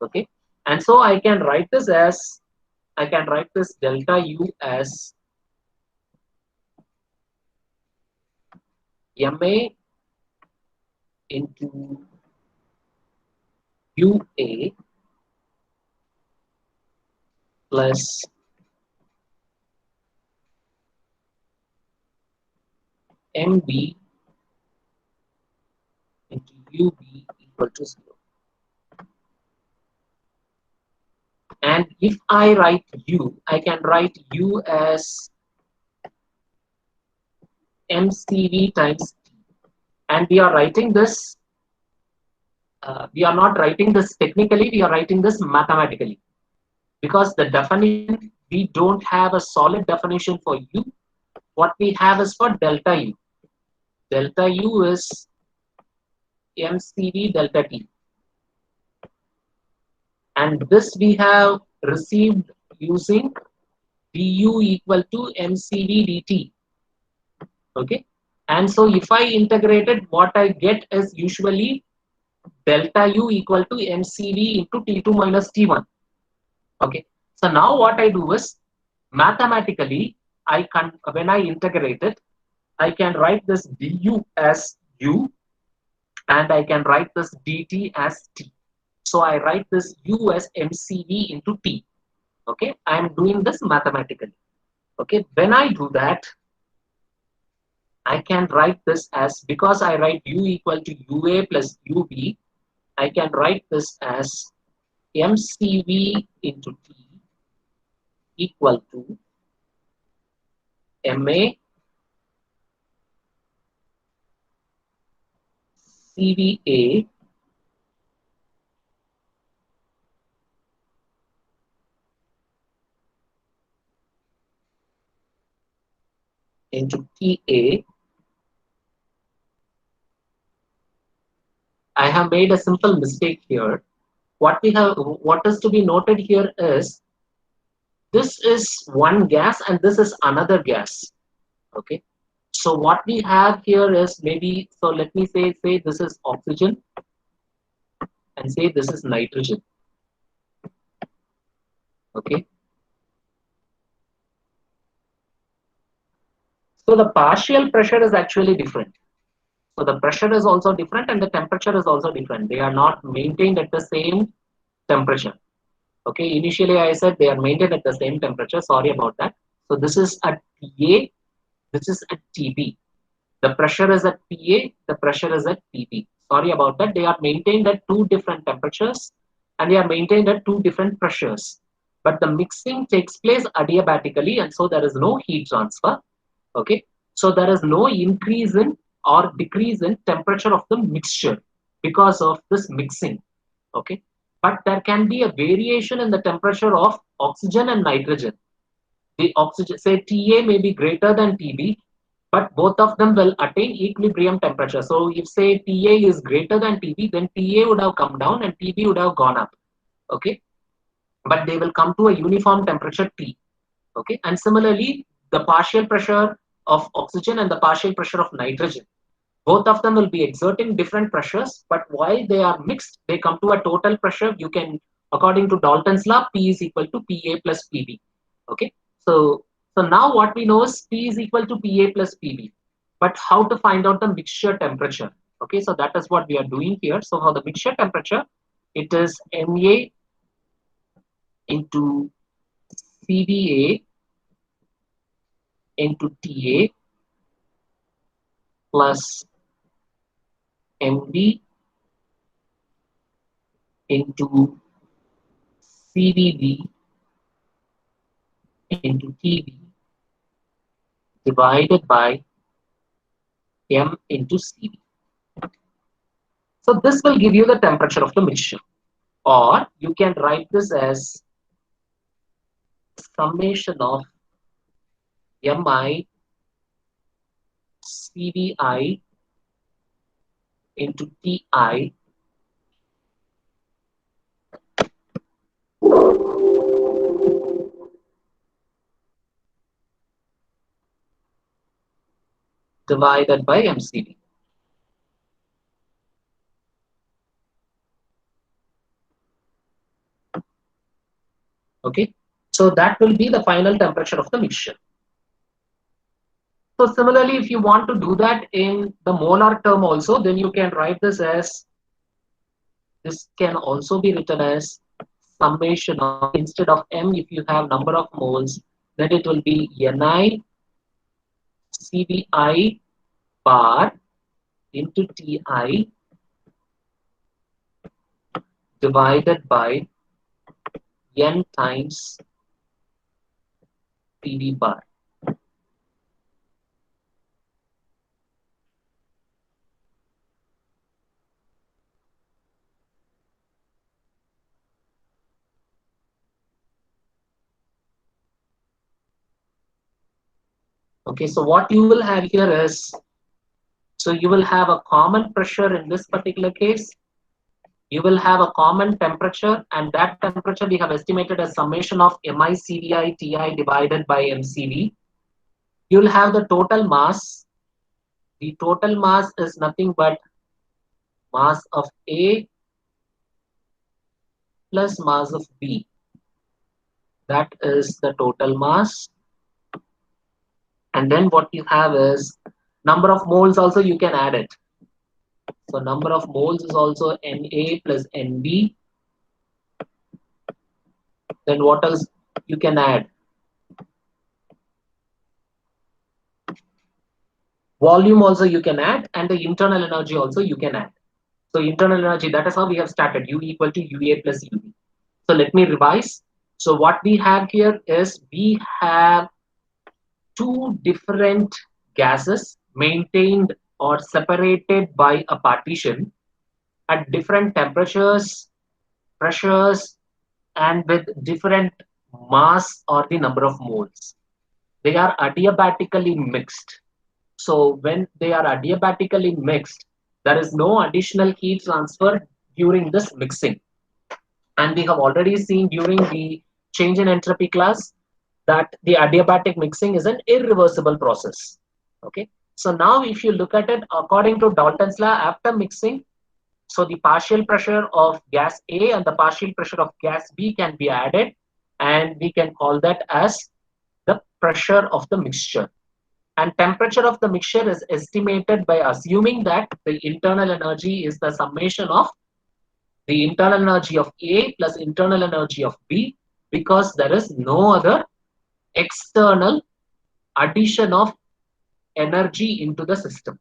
Okay, and so I can write this as, I can write this delta U as MA into UA plus MB into UB equal to 0. And if I write U, I can write U as MCV times T. And we are writing this, we are not writing this technically, we are writing this mathematically. Because the definition, we don't have a solid definition for U. What we have is for delta U. Delta U is MCV delta T. And this we have received using du equal to MCV dt. Okay. And so if I integrate it, what I get is usually delta U equal to MCV into T2 minus T1. Okay. So now what I do is mathematically, I can, when I integrate it, I can write this du as U and I can write this dt as T. So I write this U as MCV into T. Okay. I am doing this mathematically. Okay. When I do that, I can write this as, because I write U equal to UA plus UB, I can write this as MCV into T equal to MA CVA into TA. I have made a simple mistake here. What is to be noted here is this is one gas and this is another gas. Okay. So what we have here is maybe, so let me say this is oxygen and say this is nitrogen. Okay. So the partial pressure is actually different. So the pressure is also different and the temperature is also different. They are not maintained at the same temperature. Okay, initially I said they are maintained at the same temperature. Sorry about that. So this is at PA, this is at TB. The pressure is at PA, the pressure is at PB. Sorry about that. They are maintained at two different temperatures and they are maintained at two different pressures. But the mixing takes place adiabatically and so there is no heat transfer. Okay, so there is no increase in or decrease in temperature of the mixture because of this mixing. Okay, but there can be a variation in the temperature of oxygen and nitrogen. The oxygen, say Ta may be greater than Tb, but both of them will attain equilibrium temperature. So if say Ta is greater than Tb, then Ta would have come down and Tb would have gone up. Okay, but they will come to a uniform temperature T. Okay, and similarly the partial pressure of oxygen and the partial pressure of nitrogen, both of them will be exerting different pressures, but while they are mixed they come to a total pressure. You can, according to Dalton's law, P is equal to Pa plus Pb. Okay, so now what we know is P is equal to Pa plus Pb, but how to find out the mixture temperature? Okay, so that is what we are doing here. So for the mixture temperature, it is Ma into Cva into Ta plus Mb into CVB into TV divided by M into CV. So this will give you the temperature of the mixture. Or you can write this as summation of Mi CVI into Ti divided by MCV. Okay, so that will be the final temperature of the mixture. So similarly, if you want to do that in the molar term also, then you can write this as, this can also be written as summation of, instead of M, if you have number of moles, then it will be Ni CVI bar into Ti divided by N times PV bar. Okay, so what you will have here is, so you will have a common pressure in this particular case. You will have a common temperature, and that temperature we have estimated as summation of MICVI Ti divided by MCV. You will have the total mass. The total mass is nothing but mass of A plus mass of B. That is the total mass. And then what you have is number of moles also you can add it. So number of moles is also Na plus Nb. Then what else you can add? Volume also you can add, and the internal energy also you can add. So internal energy, that is how we have started, U equal to UA plus UB. So let me revise. So what we have here is, we have two different gases maintained or separated by a partition at different temperatures, pressures, and with different mass or the number of moles. They are adiabatically mixed. So when they are adiabatically mixed, there is no additional heat transfer during this mixing. And we have already seen during the change in entropy class that the adiabatic mixing is an irreversible process. Okay. So now if you look at it according to Dalton's law, after mixing, so the partial pressure of gas A and the partial pressure of gas B can be added, and we can call that as the pressure of the mixture. And temperature of the mixture is estimated by assuming that the internal energy is the summation of the internal energy of A plus internal energy of B, because there is no other external addition of energy into the system.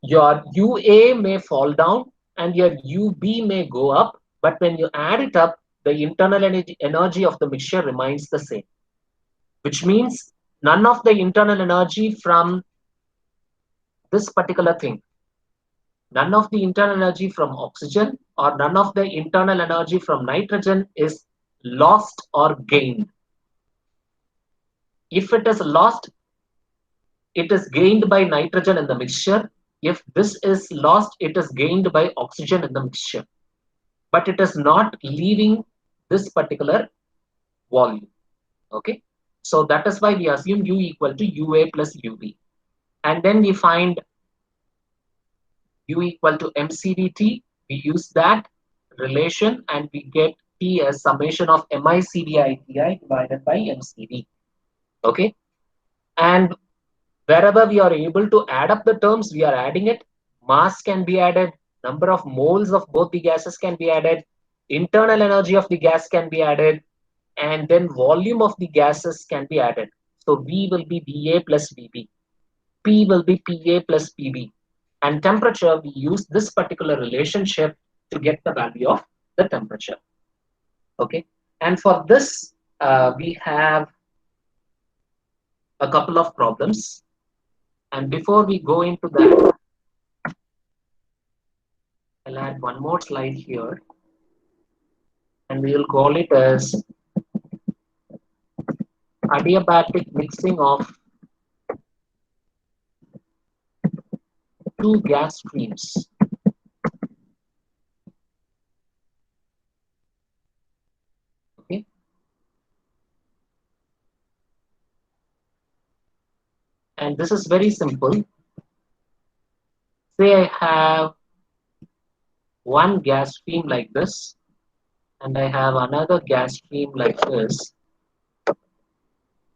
Your UA may fall down and your UB may go up, but when you add it up, the internal energy of the mixture remains the same, which means none of the internal energy from this particular thing, none of the internal energy from oxygen or none of the internal energy from nitrogen is lost or gained. If it is lost, it is gained by nitrogen in the mixture. If this is lost, it is gained by oxygen in the mixture. But it is not leaving this particular volume. Okay. So that is why we assume U equal to UA plus UB. And then we find U equal to MCVT. We use that relation and we get T as summation of MICVITI divided by MCV. Okay. And wherever we are able to add up the terms, we are adding it. Mass can be added, number of moles of both the gases can be added, internal energy of the gas can be added, and then volume of the gases can be added. So V will be VA plus VB, P will be PA plus PB, and temperature, we use this particular relationship to get the value of the temperature. Okay, and for this we have a couple of problems. And before we go into that, I'll add one more slide here, and we will call it as adiabatic mixing of two gas streams. Okay, and this is very simple. Say I have one gas stream like this, and I have another gas stream like this,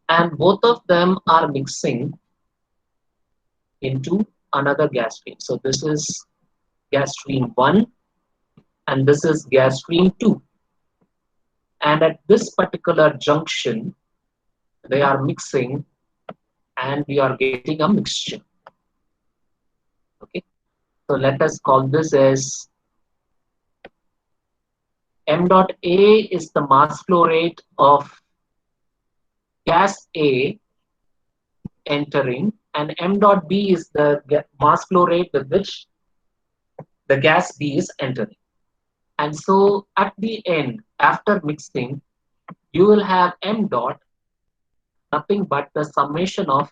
and both of them are mixing into another gas stream. So this is gas stream 1 and this is gas stream 2. And at this particular junction, they are mixing and we are getting a mixture. Okay, so let us call this as m dot A is the mass flow rate of gas A entering, and m dot B is the mass flow rate with which the gas B is entering. And so at the end, after mixing, you will have m dot nothing but the summation of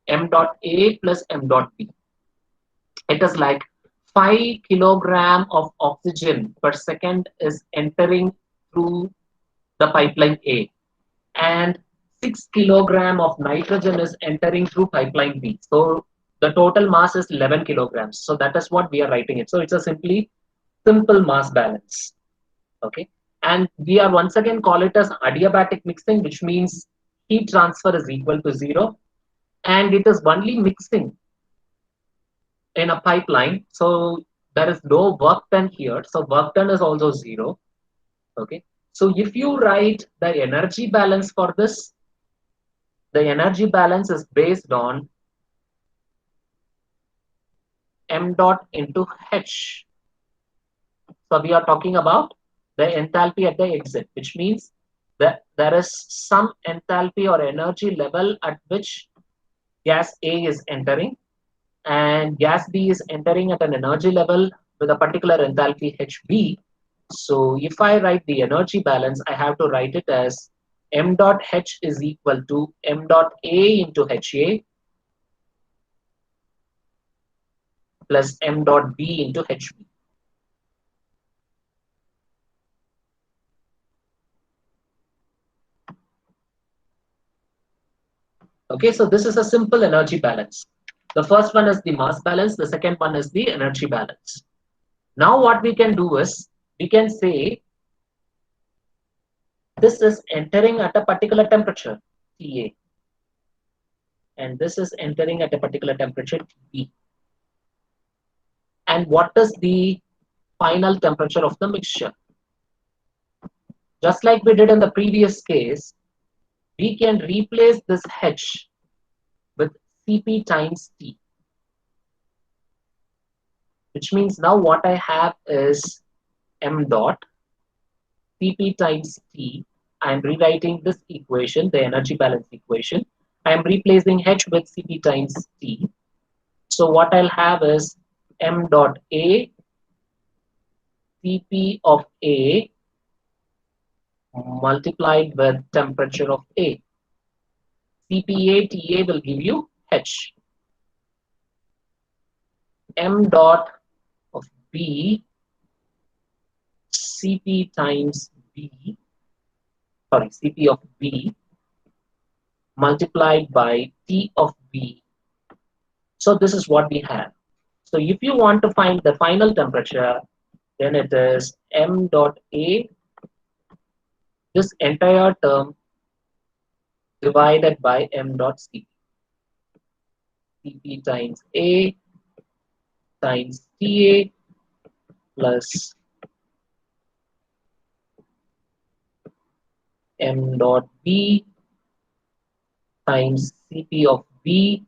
m dot A plus m dot B. It is like 5 kilogram of oxygen per second is entering through the pipeline A, and 6 kilogram of nitrogen is entering through pipeline B. So the total mass is 11 kilograms. So that is what we are writing it. So it's a simple mass balance. Okay, and we are once again call it as adiabatic mixing, which means heat transfer is equal to 0, and it is only mixing in a pipeline, so there is no work done here, so work done is also 0. Okay, so if you write the energy balance for this, the energy balance is based on m dot into h. So we are talking about the enthalpy at the exit, which means that there is some enthalpy or energy level at which gas A is entering, and gas B is entering at an energy level with a particular enthalpy HB. So if I write the energy balance, I have to write it as m dot H is equal to m dot A into HA plus m dot B into HB. Okay, so this is a simple energy balance. The first one is the mass balance, the second one is the energy balance. Now what we can do is, we can say this is entering at a particular temperature, TA, and this is entering at a particular temperature, TB. And what is the final temperature of the mixture? Just like we did in the previous case, we can replace this H with Cp times T, which means now what I have is m dot Cp times T. I am rewriting this equation, the energy balance equation. I am replacing H with Cp times T. So what I'll have is m dot A Cp of A multiplied with temperature of A. CPA TA will give you H. M dot of B Cp times B, sorry, Cp of B multiplied by T of B. So this is what we have. So if you want to find the final temperature, then it is m dot A, this entire term divided by m dot Cp. Cp times A times TA plus m dot B times Cp of B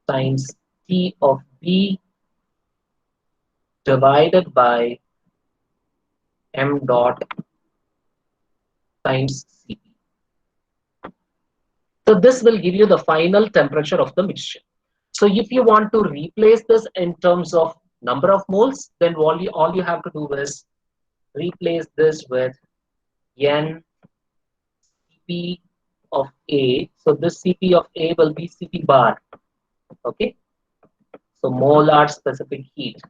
times T of B divided by m dot times Cp. So this will give you the final temperature of the mixture. So if you want to replace this in terms of number of moles, then all you have to do is replace this with n Cp of A. So this Cp of A will be Cp bar. Okay. So molar specific heat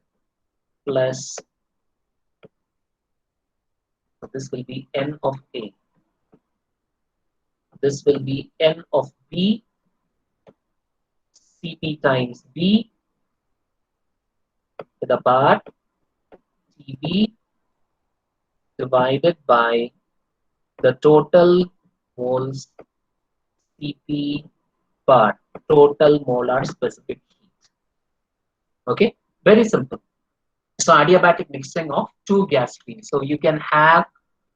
plus, so this will be N of A. This will be N of B, Cp times B to the bar Tb divided by the total moles Cp bar, total molar specific heat. Okay, very simple. So adiabatic mixing of two gas streams. So you can have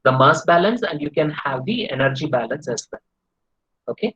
the mass balance and you can have the energy balance as well. Okay.